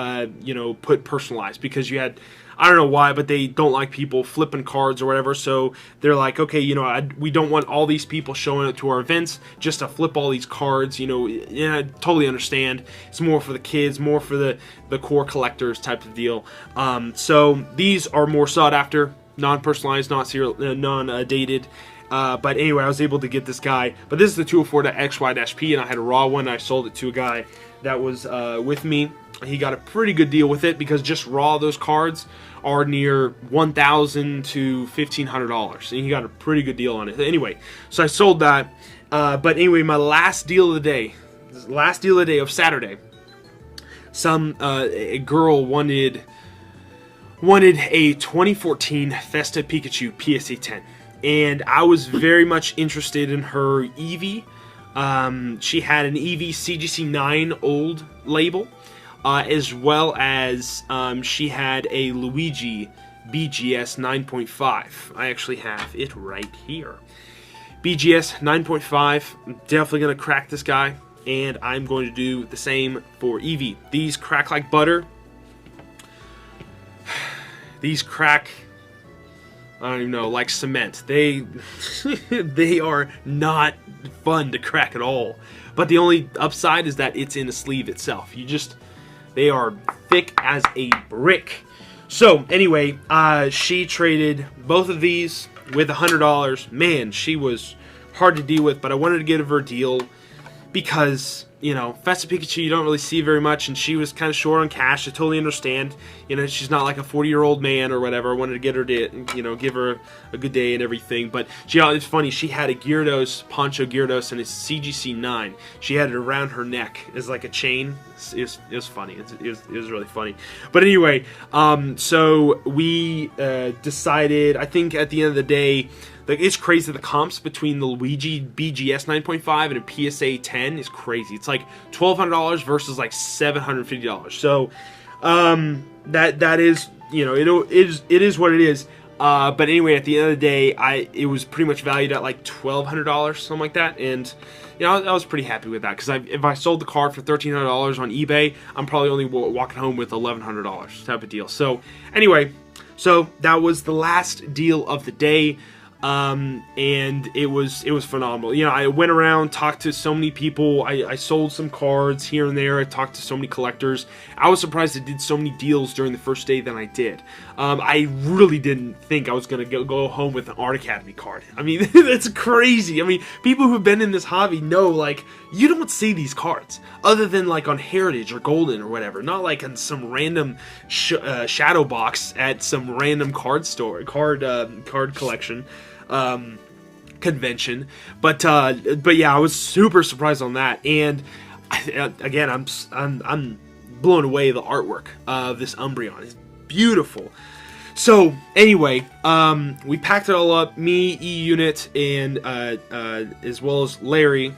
S1: put personalized, because you had, I don't know why, but they don't like people flipping cards or whatever, so they're like, okay, we don't want all these people showing up to our events just to flip all these cards, I totally understand. It's more for the kids, more for the core collectors type of deal. So these are more sought after, non-personalized, non-dated. But anyway, I was able to get this guy. But this is the 204.XY-P, and I had a raw one, and I sold it to a guy that was with me. He got a pretty good deal with it, because just raw, those cards are near $1,000 to $1,500, and he got a pretty good deal on it. Anyway, so I sold that. But anyway, my last deal of the day of Saturday, a girl wanted a 2014 Festa Pikachu PSA 10, and I was very much interested in her Eevee. She had an Eevee CGC 9 old label, as well as she had a Luigi BGS 9.5. I actually have it right here. BGS 9.5. I'm definitely going to crack this guy, and I'm going to do the same for Eevee. These crack like butter. These crack, I don't even know, like cement. They are not fun to crack at all. But the only upside is that it's in the sleeve itself. They are thick as a brick. So anyway, she traded both of these with $100. Man, she was hard to deal with, but I wanted to give her a deal because, Festa Pikachu you don't really see very much, and she was kind of short on cash. I totally understand. She's not like a 40-year-old man or whatever. I wanted to get her give her a good day and everything. But it's funny. She had a Gyarados, Poncho Gyarados, and a CGC 9. She had it around her neck as like a chain. It was funny. It was really funny. But anyway, so we decided, I think at the end of the day, like, it's crazy. The comps between the Luigi BGS 9.5 and a PSA 10 is crazy. It's like $1,200 versus like $750. So that is, it is what it is. But anyway, at the end of the day, it was pretty much valued at like $1,200, something like that. And I was pretty happy with that, because if I sold the card for $1,300 on eBay, I'm probably only walking home with $1,100 type of deal. So anyway, that was the last deal of the day. And it was phenomenal. I went around, talked to so many people. I sold some cards here and there. I talked to so many collectors. I was surprised I did so many deals during the first day than I did. I really didn't think I was going to go home with an Art Academy card. I mean, that's crazy. I mean, people who've been in this hobby know, like, you don't see these cards other than like on Heritage or Golden or whatever. Not like in some random shadow box at some random card collection convention. But yeah, I was super surprised on that. And again, I'm blown away. The artwork of this Umbreon is beautiful. So anyway, we packed it all up. Me, E-Unit, and as well as Larry,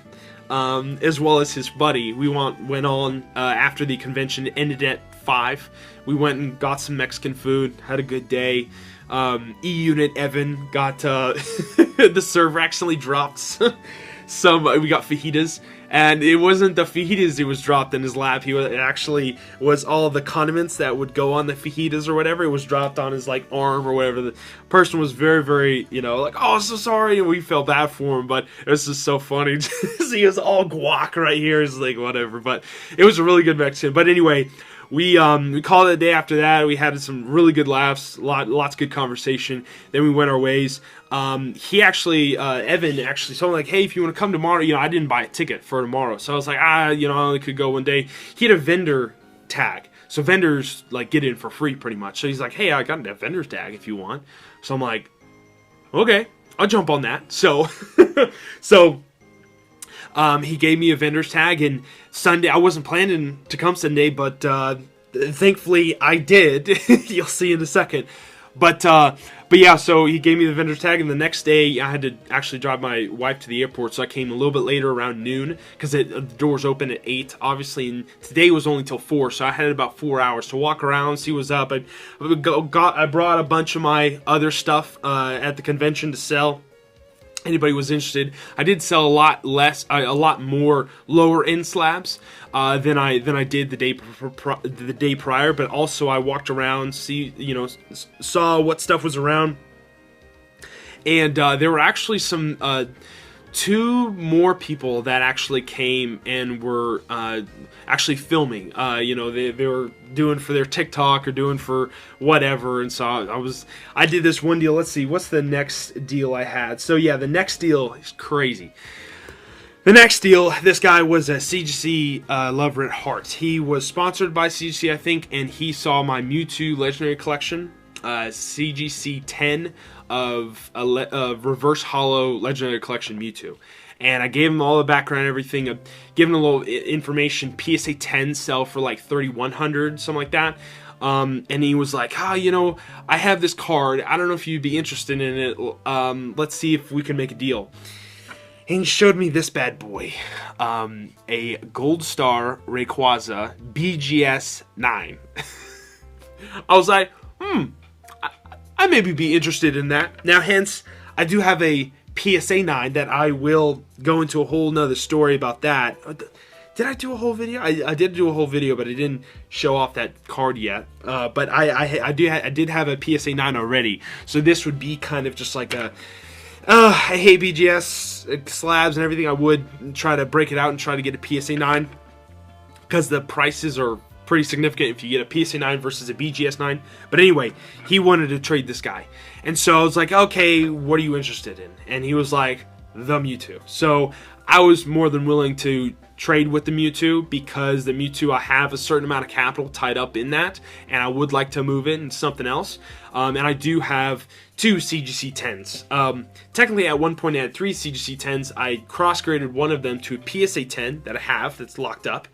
S1: as well as his buddy. We went on after the convention ended at 5. We went and got some Mexican food. Had a good day. E-Unit Evan got the server accidentally dropped some. We got fajitas, and it wasn't the fajitas it was dropped in his lap. It actually was all the condiments that would go on the fajitas or whatever. It was dropped on his like arm or whatever. The person was very, very, like, oh, so sorry, and we felt bad for him. But it was just so funny to see us all guac right here. It's like whatever, but it was a really good Mexican. But anyway, we called it a day after that. We had some really good laughs, lots of good conversation. Then we went our ways. He actually, Evan actually told me, like, hey, if you want to come tomorrow, I didn't buy a ticket for tomorrow. So I was like, I only could go one day. He had a vendor tag. So vendors like get in for free pretty much. So he's like, hey, I got a vendor's tag if you want. So I'm like, okay, I'll jump on that. So he gave me a vendor's tag, and Sunday, I wasn't planning to come Sunday, but thankfully I did. You'll see in a second. But yeah, so he gave me the vendor's tag, and the next day I had to actually drive my wife to the airport, so I came a little bit later, around noon, because the doors open at 8, obviously, and today was only till 4, so I had about 4 hours to walk around, see what's up. I brought a bunch of my other stuff at the convention to sell. Anybody was interested. I did sell a lot more lower end slabs than I did the day prior. But also I walked around, saw what stuff was around, and there were actually some 2 more people that actually came and were actually filming. They were doing for their TikTok or doing for whatever, and so I did this one deal. Let's see, what's the next deal I had? So yeah, the next deal is crazy. The next deal, this guy was a CGC Love Red Heart. He was sponsored by CGC, I think, and he saw my Mewtwo Legendary Collection, CGC 10 of Reverse Hollow Legendary Collection Mewtwo. And I gave him all the background and everything. I gave him a little information. PSA 10 sell for like 3,100, something like that. And he was like, I have this card. I don't know if you'd be interested in it. Let's see if we can make a deal. And he showed me this bad boy. A Gold Star Rayquaza BGS 9. I was like, I maybe be interested in that. Now, hence, I do have a PSA 9 that I will go into a whole nother story about that. Did I do a whole video? I did do a whole video, but I didn't show off that card yet. But I did have a PSA 9 already, so this would be kind of just like a. I hate BGS slabs and everything. I would try to break it out and try to get a PSA 9 because the prices are pretty significant if you get a PSA 9 versus a BGS 9. But anyway, he wanted to trade this guy. And so I was like, okay, what are you interested in? And he was like, the Mewtwo. So I was more than willing to trade with the Mewtwo because the Mewtwo, I have a certain amount of capital tied up in that, and I would like to move it into something else. And I do have 2 CGC 10s. Technically, at one point I had 3 CGC 10s. I cross-graded one of them to a PSA 10 that I have that's locked up.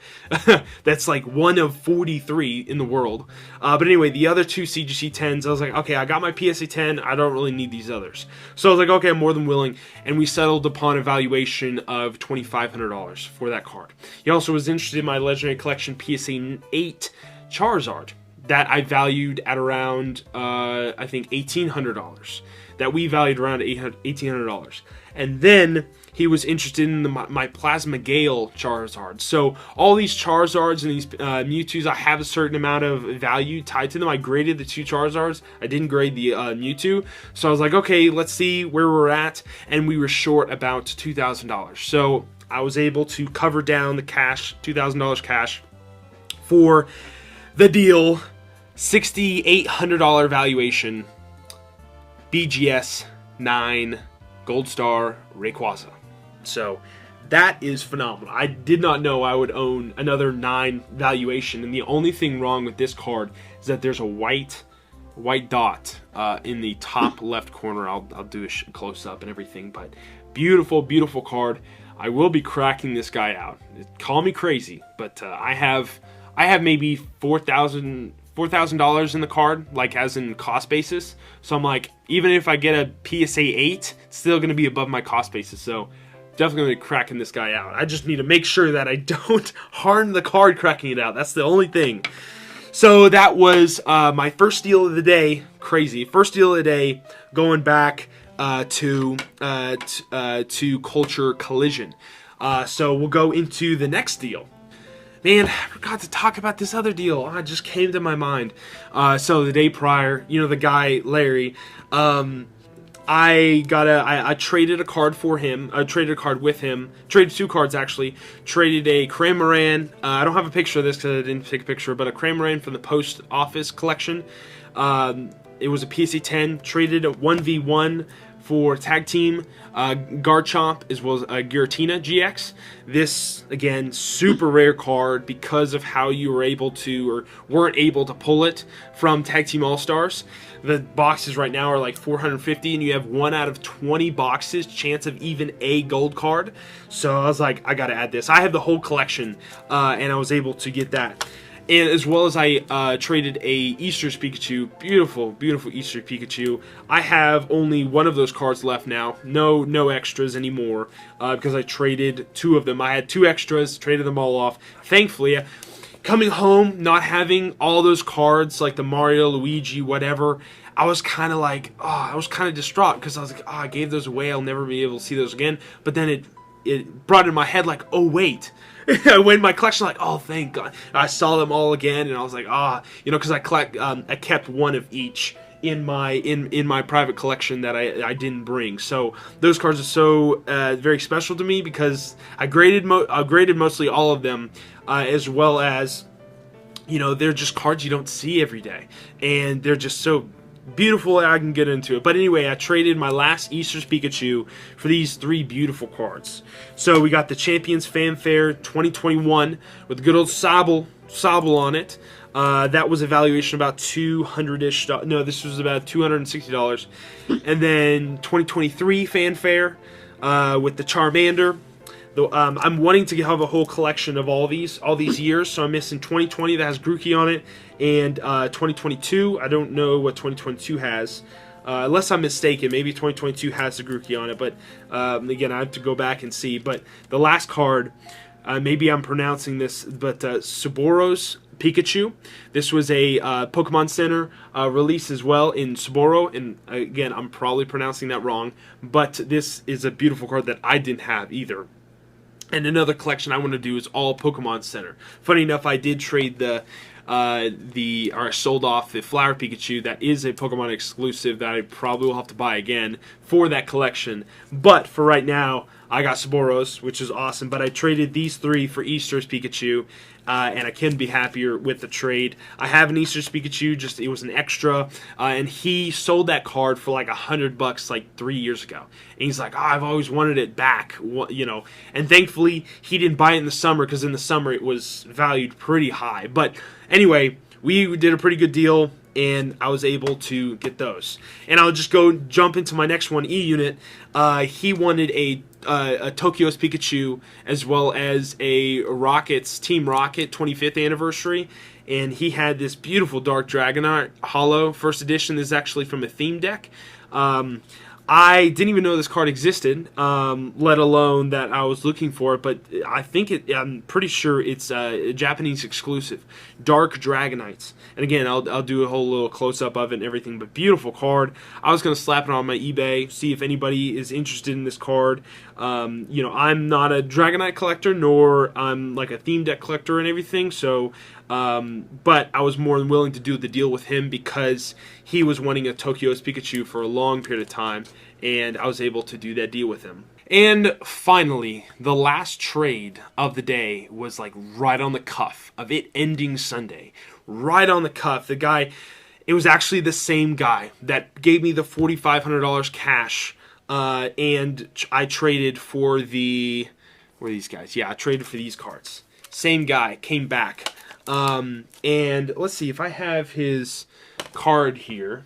S1: That's like one of 43 in the world. But anyway, the other 2 CGC 10s, I was like, okay, I got my PSA 10. I don't really need these others. So I was like, okay, I'm more than willing. And we settled upon a valuation of $2,500 for that card. He also was interested in my Legendary Collection PSA 8 Charizard that I valued at around, I think, $1,800. That we valued around $1,800. And then he was interested in my Plasma Gale Charizard. So all these Charizards and these Mewtwo's, I have a certain amount of value tied to them. I graded the 2 Charizards. I didn't grade the Mewtwo. So I was like, okay, let's see where we're at. And we were short about $2,000. So I was able to cover down the cash, $2,000 cash, for the deal. $6,800 valuation, BGS 9 Gold Star Rayquaza. So that is phenomenal. I did not know I would own another 9 valuation, and the only thing wrong with this card is that there's a white dot in the top left corner. I'll do a close up and everything, but beautiful card. I will be cracking this guy out. Call me crazy, but I have maybe $4,000 in the card, like as in cost basis. So I'm like, even if I get a PSA 8, it's still going to be above my cost basis. So definitely going to be cracking this guy out. I just need to make sure that I don't harm the card cracking it out. That's the only thing. So that was my first deal of the day. Crazy. First deal of the day, going back to Culture Collision. So we'll go into the next deal. Man, I forgot to talk about this other deal. It just came to my mind. So the day prior, the guy, Larry, I traded a card for him. I traded a card with him. Traded 2 cards, actually. Traded a Cramorant. I don't have a picture of this because I didn't take a picture, but a Cramorant from the Post Office collection. It was a PSA 10. Traded a 1v1 for Tag Team Garchomp as well as Giratina GX. This, again, super rare card because of how you were able to, or weren't able to pull it from Tag Team All-Stars. The boxes right now are like 450, and you have 1 out of 20 boxes chance of even a gold card. So I was like, I gotta add this. I have the whole collection, and I was able to get that. And as well as I traded a Easter's Pikachu, beautiful, beautiful Easter Pikachu. I have only 1 of those cards left now, no extras anymore, because I traded 2 of them. I had 2 extras, traded them all off. Thankfully, coming home, not having all those cards, like the Mario, Luigi, whatever, I was kind of like, I was kind of distraught, because I was like, I gave those away, I'll never be able to see those again. But then it brought in my head like, oh wait, I went in my collection like, oh thank God, I saw them all again, and I was like, because I kept 1 of each in my private collection that I didn't bring. So those cards are so very special to me, because I graded mostly all of them, as well as, they're just cards you don't see every day, and they're just so beautiful. I can get into it, but anyway, I traded my last Easter's Pikachu for these 3 beautiful cards. So we got the Champions Fanfare 2021 with the good old Sobble on it. That was a valuation about $200-ish. No, this was about $260. And then 2023 Fanfare with the Charmander. I'm wanting to have a whole collection of all these years, so I'm missing 2020 that has Grookey on it, and 2022. I don't know what 2022 has, unless I'm mistaken. Maybe 2022 has the Grookey on it, but again, I have to go back and see. But the last card, maybe I'm pronouncing this, but Suboros Pikachu. This was a Pokemon Center release as well in Saboro, and again, I'm probably pronouncing that wrong, but this is a beautiful card that I didn't have either. And another collection I want to do is all Pokemon Center. Funny enough, I did trade or I sold off the Flower Pikachu. That is a Pokemon exclusive that I probably will have to buy again for that collection. But for right now, I got Saboros, which is awesome. But I traded these 3 for Easter's Pikachu, and I couldn't be happier with the trade. I have an Easter's Pikachu, just it was an extra, and he sold that card for like $100 like 3 years ago. And he's like, I've always wanted it back, And thankfully, he didn't buy it in the summer, because in the summer it was valued pretty high. But anyway, we did a pretty good deal, and I was able to get those. And I'll just jump into my next one, E-Unit. He wanted a Tokyo's Pikachu, as well as a Team Rocket 25th anniversary, and he had this beautiful Dark Dragonite Hollow first edition. This is actually from a theme deck. I didn't even know this card existed, let alone that I was looking for it, but I'm pretty sure it's a Japanese exclusive, Dark Dragonites. And again, I'll do a whole little close-up of it and everything, but beautiful card. I was going to slap it on my eBay, see if anybody is interested in this card. I'm not a Dragonite collector, nor I'm like a theme deck collector and everything, so but I was more than willing to do the deal with him, because he was wanting a Tokyo's Pikachu for a long period of time, and I was able to do that deal with him. And finally, the last trade of the day was like right on the cuff of it ending Sunday. Right on the cuff. The guy, it was actually the same guy that gave me the $4,500 cash, and I traded for the... Where are these guys? Yeah, I traded for these cards. Same guy came back. And let's see if I have his card here.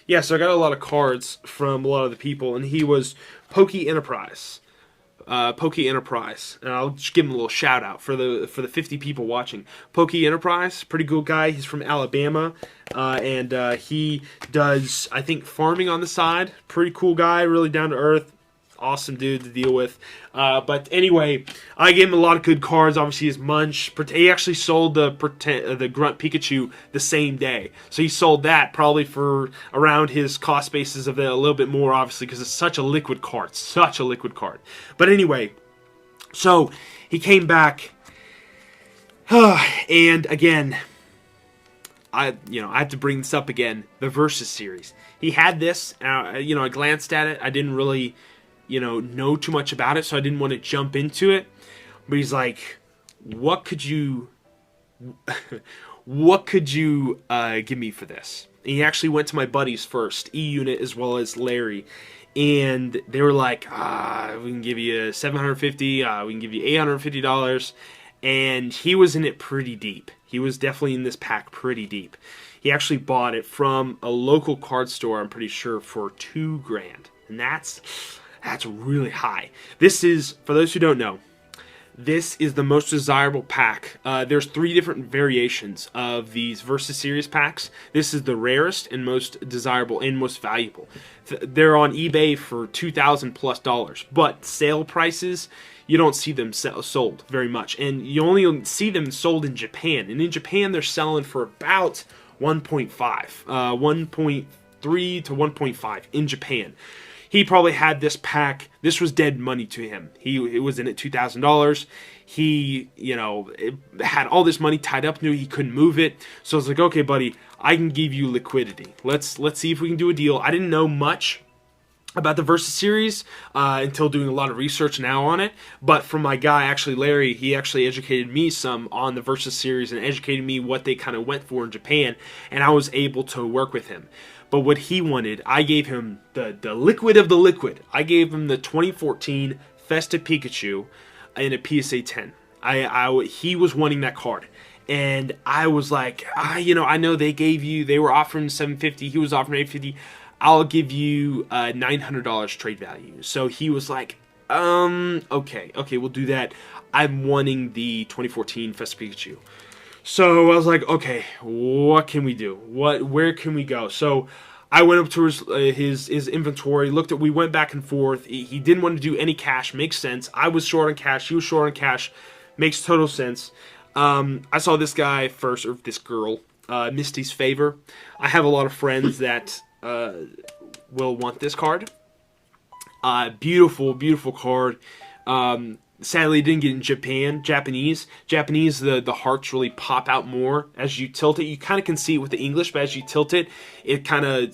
S1: Yeah, so I got a lot of cards from a lot of the people, and he was Poke Enterprise. Poke Enterprise, and I'll just give him a little shout out for the 50 people watching. Poke Enterprise, pretty cool guy. He's from Alabama, and he does, I think, farming on the side. Pretty cool guy, really down to earth. Awesome dude to deal with. But anyway, I gave him a lot of good cards. Obviously, his Munch. He actually sold the Grunt Pikachu the same day. So he sold that probably for around his cost basis of it a little bit more, obviously, because it's such a liquid card. Such a liquid card. But anyway, so he came back. And again, I have to bring this up again. The Versus series. He had this. I glanced at it. I didn't really... know too much about it, so I didn't want to jump into it. But he's like, what could you what could you give me for this? And he actually went to my buddies first, E-Unit as well as Larry, and they were like, we can give you $750, we can give you $850, and he was in it pretty deep. He was definitely in this pack pretty deep. He actually bought it from a local card store, I'm pretty sure, for $2,000, and that's really high. This is, for those who don't know, this is the most desirable pack. There's 3 different variations of these Versus Series packs. This is the rarest and most desirable and most valuable. They're on eBay for $2,000+, but sale prices, you don't see them sold very much. And you only see them sold in Japan. And in Japan, they're selling for about 1.5, 1.3 to 1.5 in Japan. He probably had this pack. This was dead money to him. It was in at $2,000. He, had all this money tied up, knew he couldn't move it. So I was like, okay, buddy, I can give you liquidity. Let's see if we can do a deal. I didn't know much about the Versus Series until doing a lot of research now on it. But from my guy, actually Larry, he actually educated me some on the Versus Series and educated me what they kind of went for in Japan. And I was able to work with him. But what he wanted, I gave him the liquid of the liquid. I gave him the 2014 Festa Pikachu in a PSA 10. He was wanting that card. And I was like, I know they were offering $750. He was offering $850. I'll give you $900 trade value. So he was like, okay, we'll do that. I'm wanting the 2014 Festa Pikachu. So I was like, okay, what can we do? Where can we go? So I went up to his inventory, looked at. We went back and forth. He didn't want to do any cash. Makes sense. I was short on cash. He was short on cash. Makes total sense. I saw this guy first, or this girl, Misty's Favor. I have a lot of friends that will want this card. Beautiful, beautiful card. Sadly, it didn't get in Japanese. The hearts really pop out more as you tilt it. You kind of can see it with the English, but as you tilt it, it kind of,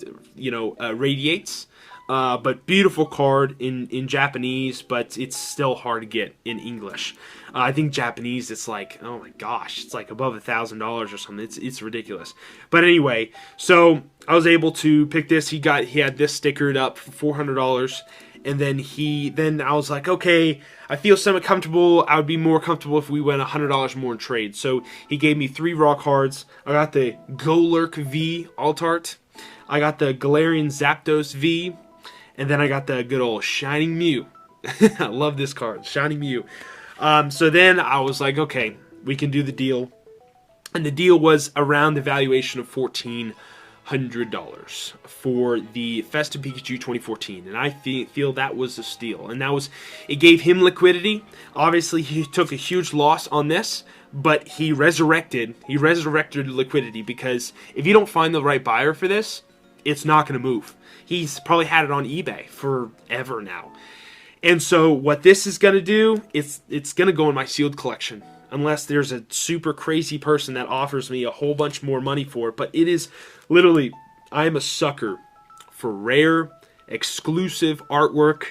S1: radiates. But beautiful card in Japanese, but it's still hard to get in English. I think Japanese, it's like, oh my gosh, it's like above $1,000 or something. It's ridiculous. But anyway, so I was able to pick this. He had this stickered up for $400. And then I was like, okay, I feel somewhat comfortable. I would be more comfortable if we went $100 more in trade. So he gave me 3 raw cards. I got the Golurk V Altart. I got the Galarian Zapdos V. And then I got the good old Shining Mew. I love this card, Shining Mew. So then I was like, okay, we can do the deal. And the deal was around the valuation of $1,400 for the Festa Pikachu 2014, and I feel that was a steal. And it gave him liquidity. Obviously, he took a huge loss on this, but he resurrected liquidity, because if you don't find the right buyer for this, it's not going to move. He's probably had it on eBay forever now. And so what this is going to do, it's going to go in my sealed collection. Unless there's a super crazy person that offers me a whole bunch more money for it. But it is literally, I am a sucker for rare, exclusive artwork,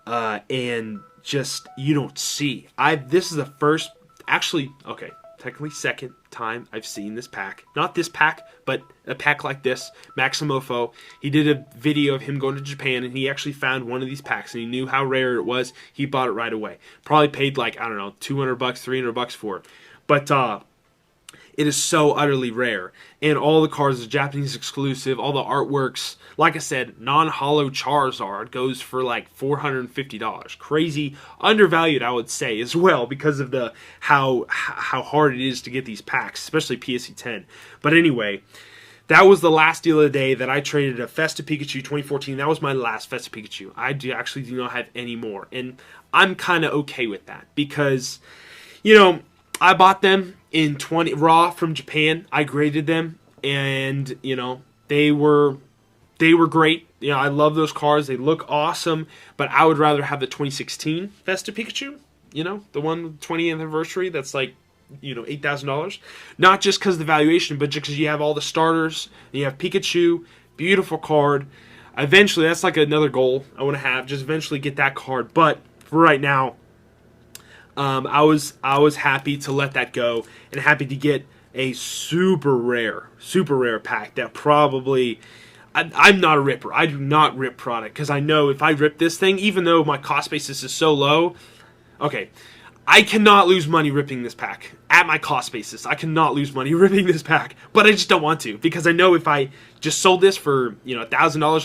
S1: and just, you don't see. This is the first, actually, okay, technically second time I've seen this pack. Not this pack, but a pack like this, Maximofo. He did a video of him going to Japan, and he actually found one of these packs, and he knew how rare it was. He bought it right away. Probably paid like, I don't know, $200, $300 for it. But it is so utterly rare. And all the cards are Japanese exclusive, all the artworks. Like I said, non-holo Charizard goes for like $450. Crazy, undervalued, I would say, as well, because of the how hard it is to get these packs, especially PSE 10. But anyway, that was the last deal of the day that I traded a Festa Pikachu 2014. That was my last Festa Pikachu. I actually do not have any more. And I'm kind of okay with that because, I bought them in 20 raw from Japan. I graded them, and they were great. I love those cards. They look awesome, but I would rather have the 2016 Festa Pikachu. The one with the 20th anniversary. That's like $8,000. Not just because of the valuation, but just because you have all the starters. And you have Pikachu, beautiful card. Eventually, that's like another goal I want to have. Just eventually get that card. But for right now, I was happy to let that go and happy to get a super rare pack that probably. I'm not a ripper. I do not rip product because I know if I rip this thing, even though my cost basis is so low, okay, I cannot lose money ripping this pack at my cost basis. I cannot lose money ripping this pack, but I just don't want to because I know if I just sold this for $1,000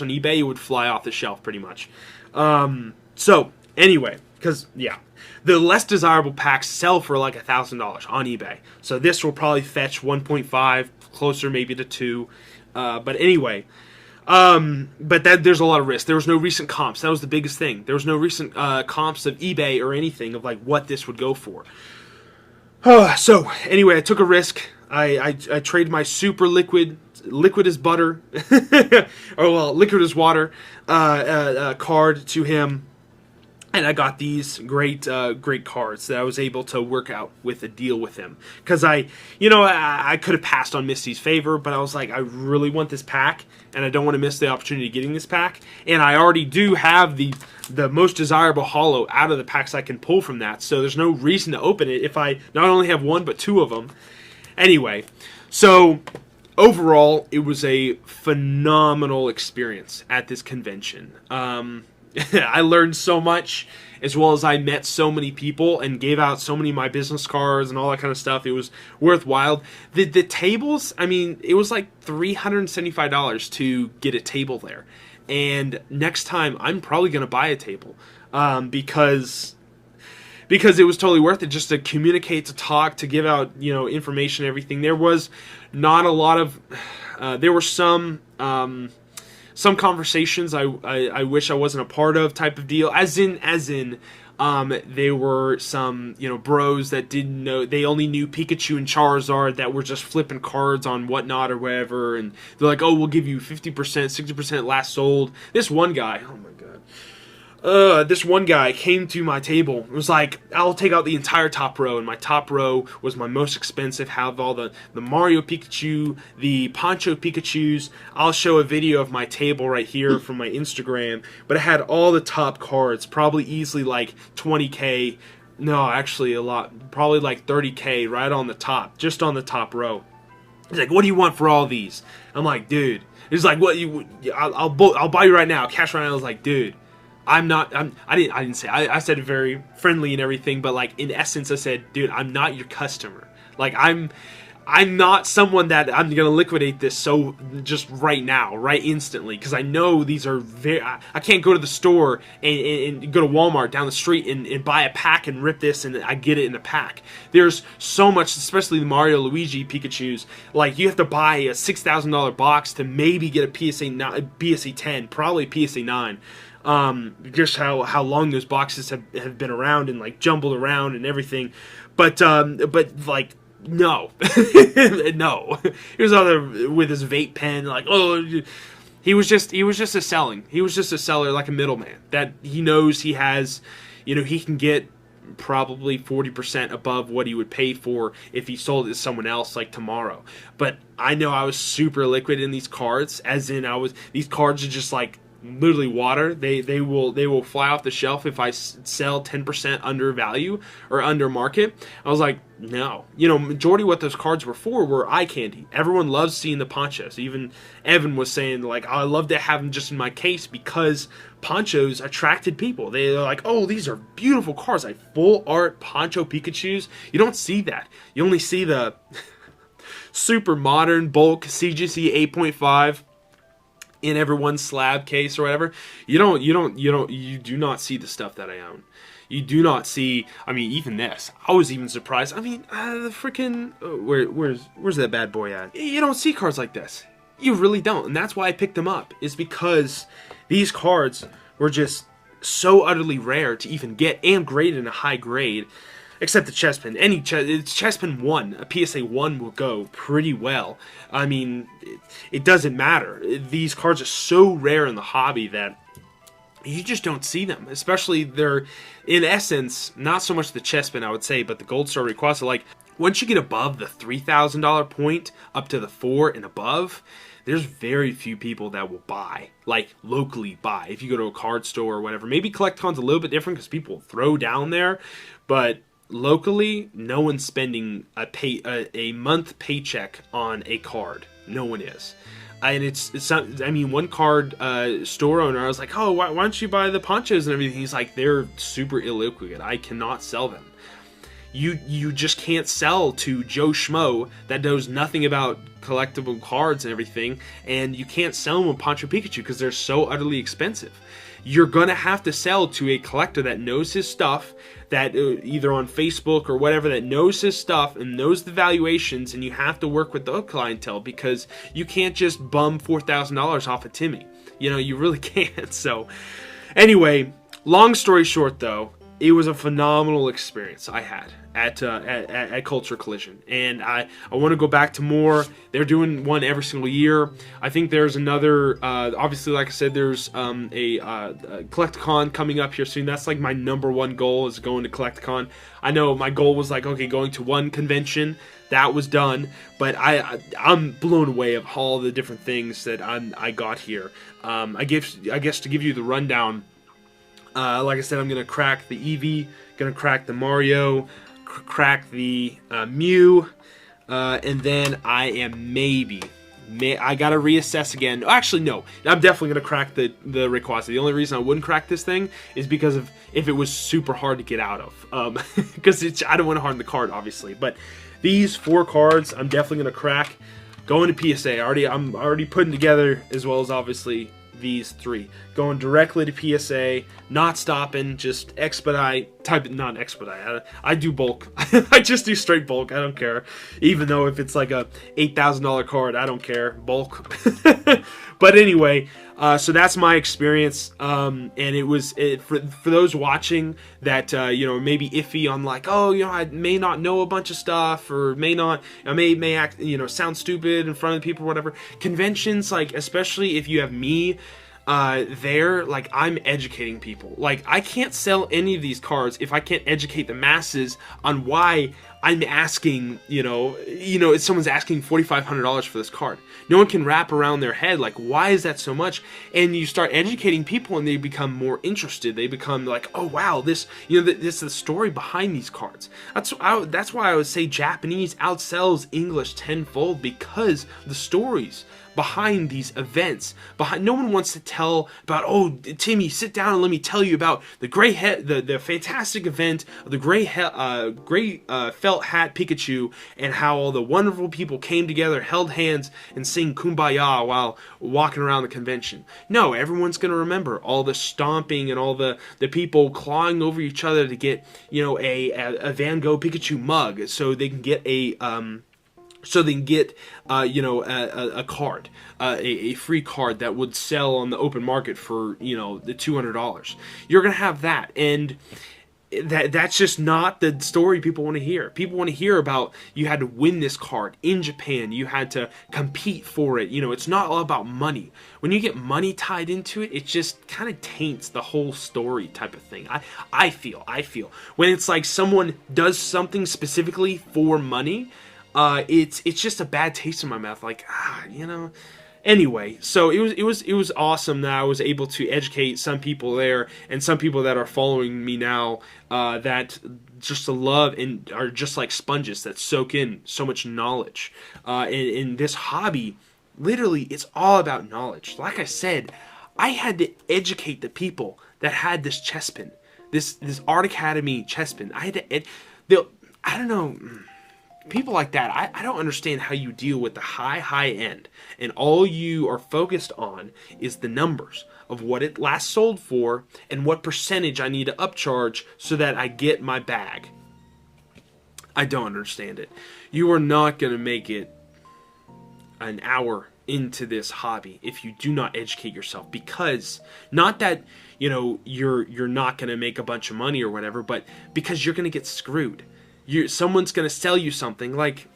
S1: on eBay, it would fly off the shelf pretty much. So anyway, because yeah, the less desirable packs sell for like $1,000 on eBay. So this will probably fetch 1.5, closer maybe to 2. But anyway. But there's a lot of risk. There was no recent comps. That was the biggest thing. There was no recent comps of eBay or anything of like what this would go for. So anyway, I took a risk. I traded my super liquid as butter, or well, liquid as water card to him. And I got these great cards that I was able to work out with a deal with him. Because I could have passed on Misty's favor, but I was like, I really want this pack, and I don't want to miss the opportunity of getting this pack. And I already do have the most desirable holo out of the packs I can pull from that, so there's no reason to open it if I not only have one, but 2 of them. Anyway, so overall, it was a phenomenal experience at this convention. I learned so much, as well as I met so many people and gave out so many of my business cards and all that kind of stuff. It was worthwhile. The tables, I mean, it was like $375 to get a table there. And next time, I'm probably going to buy a table because it was totally worth it just to communicate, to talk, to give out information, everything. There was not a lot of, there were some conversations I wish I wasn't a part of, type of deal. As in, there were some bros that didn't know, they only knew Pikachu and Charizard that were just flipping cards on whatnot or whatever, and they're like, oh, we'll give you 50%, 60% last sold. This one guy, oh my god. This one guy came to my table and was like, I'll take out the entire top row, and my top row was my most expensive, have all the Mario Pikachu, the Poncho Pikachus. I'll show a video of my table right here from my Instagram, but it had all the top cards, probably easily like 20k, no, actually a lot, probably like 30k right on the top, just on the top row. He's like, what do you want for all these? I'm like, dude. He's like, what I'll buy you right now, cash right now. I was like, dude, I didn't say, I said it very friendly and everything, but like in essence I said, dude, I'm not your customer. Like I'm not someone that I'm gonna liquidate this so just right now, right instantly, because I know these are I can't go to the store and go to Walmart down the street and buy a pack and rip this and I get it in a pack. There's so much, especially the Mario Luigi Pikachus, like you have to buy a $6,000 box to maybe get a PSA 10, probably PSA 9. Just how long those boxes have been around and like jumbled around and everything, but like no, no. He was out there with his vape pen, like he was just a seller, like a middleman that he knows he has, he can get probably 40% above what he would pay for if he sold it to someone else like tomorrow. But I know I was super liquid in these cards, as in these cards are just like literally water. They will fly off the shelf if I sell 10% under value or under market. I was like, no. Majority of what those cards were for were eye candy. Everyone loves seeing the ponchos. Even Evan was saying, like, I love to have them just in my case because ponchos attracted people. They're like, oh, these are beautiful cards, like full art Poncho Pikachus. You don't see that. You only see the super modern bulk CGC 8.5 in everyone's slab case or whatever. You do not see the stuff that I own. You do not see, I mean, even this. I was even surprised. I mean, the freaking, where's that bad boy at? You don't see cards like this. You really don't. And that's why I picked them up, is because these cards were just so utterly rare to even get and graded in a high grade. Except the Chespin. It's Chespin 1. A PSA 1 will go pretty well. I mean, it doesn't matter. These cards are so rare in the hobby that you just don't see them. Especially they're, in essence, not so much the Chespin, I would say, but the Gold Star Rayquaza. Like, once you get above the $3,000 point, up to the 4 and above, there's very few people that will buy, like locally buy. If you go to a card store or whatever, maybe Collecticon's a little bit different because people throw down there, but locally, no one's spending a month paycheck on a card. No one is. And it's not, I mean, one card store owner, I was like, oh, why don't you buy the ponchos and everything? He's like, they're super illiquid. I cannot sell them. You just can't sell to Joe Schmo that knows nothing about collectible cards and everything, and you can't sell them with Poncho Pikachu because they're so utterly expensive. You're gonna have to sell to a collector that knows his stuff, that either on Facebook or whatever, that knows his stuff and knows the valuations, and you have to work with the clientele because you can't just bum $4,000 off of Timmy. You know, you really can't. So, anyway, long story short, though, it was a phenomenal experience I had at Culture Collision, and I want to go back to more. They're doing one every single year. I think there's another, obviously, like I said, there's a Collecticon coming up here soon. That's like my #1 goal, is going to Collecticon. I know my goal was like, okay, going to one convention. That was done, but I'm blown away of all the different things that I got here. I guess to give you the rundown, like I said, I'm going to crack the Eevee, going to crack the Mario, crack the Mew, and then I am I got to reassess again. Actually, no, I'm definitely going to crack the Rayquaza. The only reason I wouldn't crack this thing is because of if it was super hard to get out of. Because I don't want to harm the card, obviously. But these 4 cards, I'm definitely going to crack. Going to PSA. I'm already putting together, as well as obviously these 3. Going directly to PSA, not stopping, just expedite, not expedite, I do bulk. I just do straight bulk, I don't care. Even though if it's like a $8,000 card, I don't care, bulk. But anyway, so that's my experience, and it was, for those watching that, you know, maybe iffy on like, oh, you know, I may not know a bunch of stuff, or I may act, you know, sound stupid in front of people or whatever. Conventions, like, especially if you have me there, like, I'm educating people. Like, I can't sell any of these cards if I can't educate the masses on why I'm asking, you know, if someone's asking $4,500 for this card. No one can wrap around their head, like, why is that so much? And you start educating people and they become more interested. They become like, oh, wow, this, you know, this is the story behind these cards. That's why I would say Japanese outsells English tenfold, because the stories behind these events. No one wants to tell about, oh, Timmy, sit down and let me tell you about the the fantastic event of the gray felt hat Pikachu, and how all the wonderful people came together, held hands, and sing Kumbaya while walking around the convention. No, everyone's going to remember all the stomping and all the people clawing over each other to get, you know, a Van Gogh Pikachu mug, so they can get a you know, a card, a free card that would sell on the open market for, you know, the $200. You're gonna have that, and that's just not the story people want to hear. People want to hear about, you had to win this card in Japan, you had to compete for it. You know, it's not all about money. When you get money tied into it, it just kind of taints the whole story type of thing. I feel when it's like someone does something specifically for money, it's just a bad taste in my mouth. Like, you know. Anyway, so it was awesome that I was able to educate some people there, and some people that are following me now, that just love and are just like sponges that soak in so much knowledge. In this hobby, literally, it's all about knowledge. Like I said, I had to educate the people that had this chess pin, this Art Academy chess pin. I had to, I don't know. People like that, I don't understand how you deal with the high end, and all you are focused on is the numbers of what it last sold for and what percentage I need to upcharge so that I get my bag. I don't understand it. You are not going to make it an hour into this hobby if you do not educate yourself, because not that, you know, you're not going to make a bunch of money or whatever, but because you're going to get screwed. Someone's going to sell you something like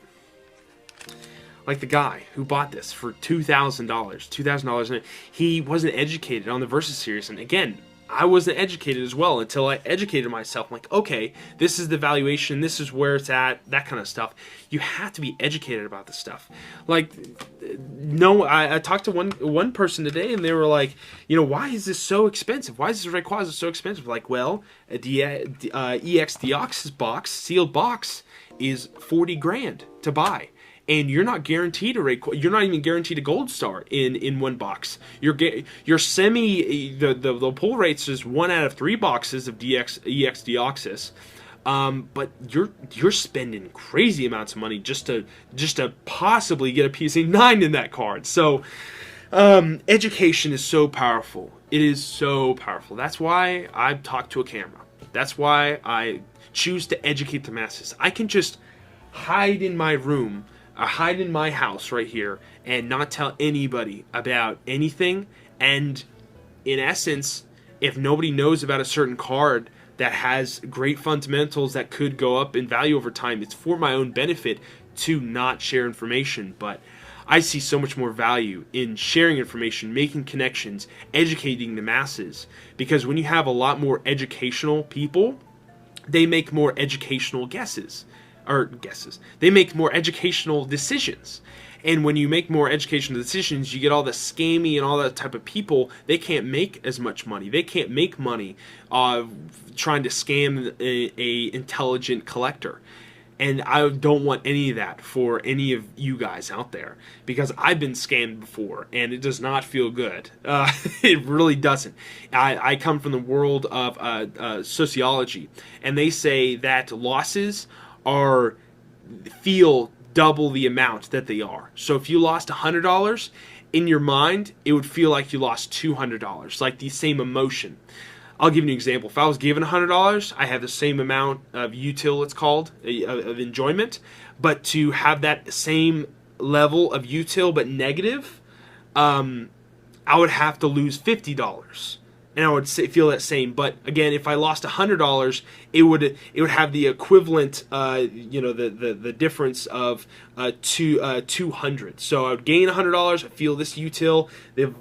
S1: the guy who bought this for $2,000. $2,000. He wasn't educated on the Versus series. And again, I wasn't educated as well until I educated myself. I'm like, okay, this is the valuation, this is where it's at, that kind of stuff. You have to be educated about this stuff. Like, no, I talked to one person today, and they were like, why is this so expensive? Why is this Rayquaza so expensive? Like, well, a EX Deoxys box, sealed box, is 40 grand to buy. And you're not guaranteed you're not even guaranteed a gold star in one box. Your the pull rates is 1 out of 3 boxes of EX Deoxys. But you're spending crazy amounts of money just to possibly get a PSA 9 in that card. So education is so powerful. It is so powerful. That's why I talk to a camera. That's why I choose to educate the masses. I can just hide in my room, hide in my house right here, and not tell anybody about anything. And in essence, if nobody knows about a certain card that has great fundamentals that could go up in value over time, it's for my own benefit to not share information. But I see so much more value in sharing information, making connections, educating the masses. Because when you have a lot more educational people, they make more educational guesses. They make more educational decisions. And when you make more educational decisions, you get all the scammy and all that type of people. They can't make as much money. They can't make money trying to scam a intelligent collector. And I don't want any of that for any of you guys out there, because I've been scammed before, and it does not feel good. It really doesn't. I come from the world of sociology, and they say that losses feel double the amount that they are. So if you lost $100, in your mind, it would feel like you lost $200, like the same emotion. I'll give you an example. If I was given $100, I have the same amount of util, it's called, of enjoyment, but to have that same level of util but negative, I would have to lose $50. And I would feel that same. But again, if I lost $100, it would have the equivalent, the difference of 200. So I would gain $100. I feel this util. The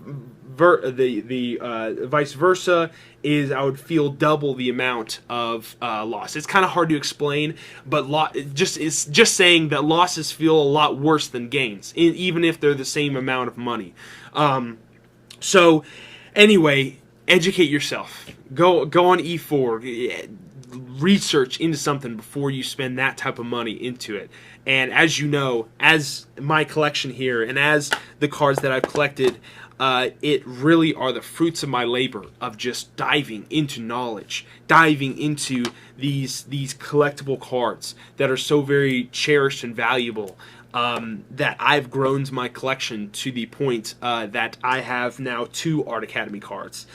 S1: vice versa is I would feel double the amount of loss. It's kind of hard to explain, but it's just saying that losses feel a lot worse than gains, even if they're the same amount of money. So anyway, educate yourself. Go on E4. Research into something before you spend that type of money into it. And as you know, as my collection here, and as the cards that I've collected, it really are the fruits of my labor of just diving into knowledge, diving into these collectible cards that are so very cherished and valuable. That I've grown my collection to the point that I have now 2 Art Academy cards.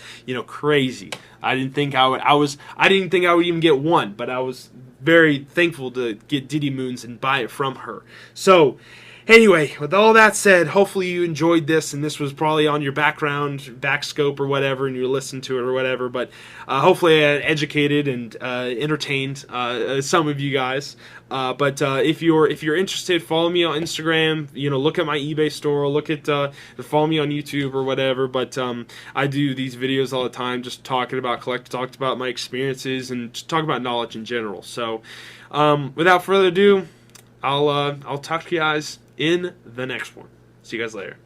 S1: Crazy. I didn't think I would even get one, but I was very thankful to get Diddy Moons and buy it from her. So anyway, with all that said, hopefully you enjoyed this, and this was probably on your backscope or whatever, and you listened to it or whatever, but hopefully I educated and entertained some of you guys. But if you're interested, follow me on Instagram. Look at my eBay store. Follow me on YouTube or whatever. But I do these videos all the time, just talking about talked about my experiences and just talk about knowledge in general. So without further ado, I'll talk to you guys in the next one. See you guys later.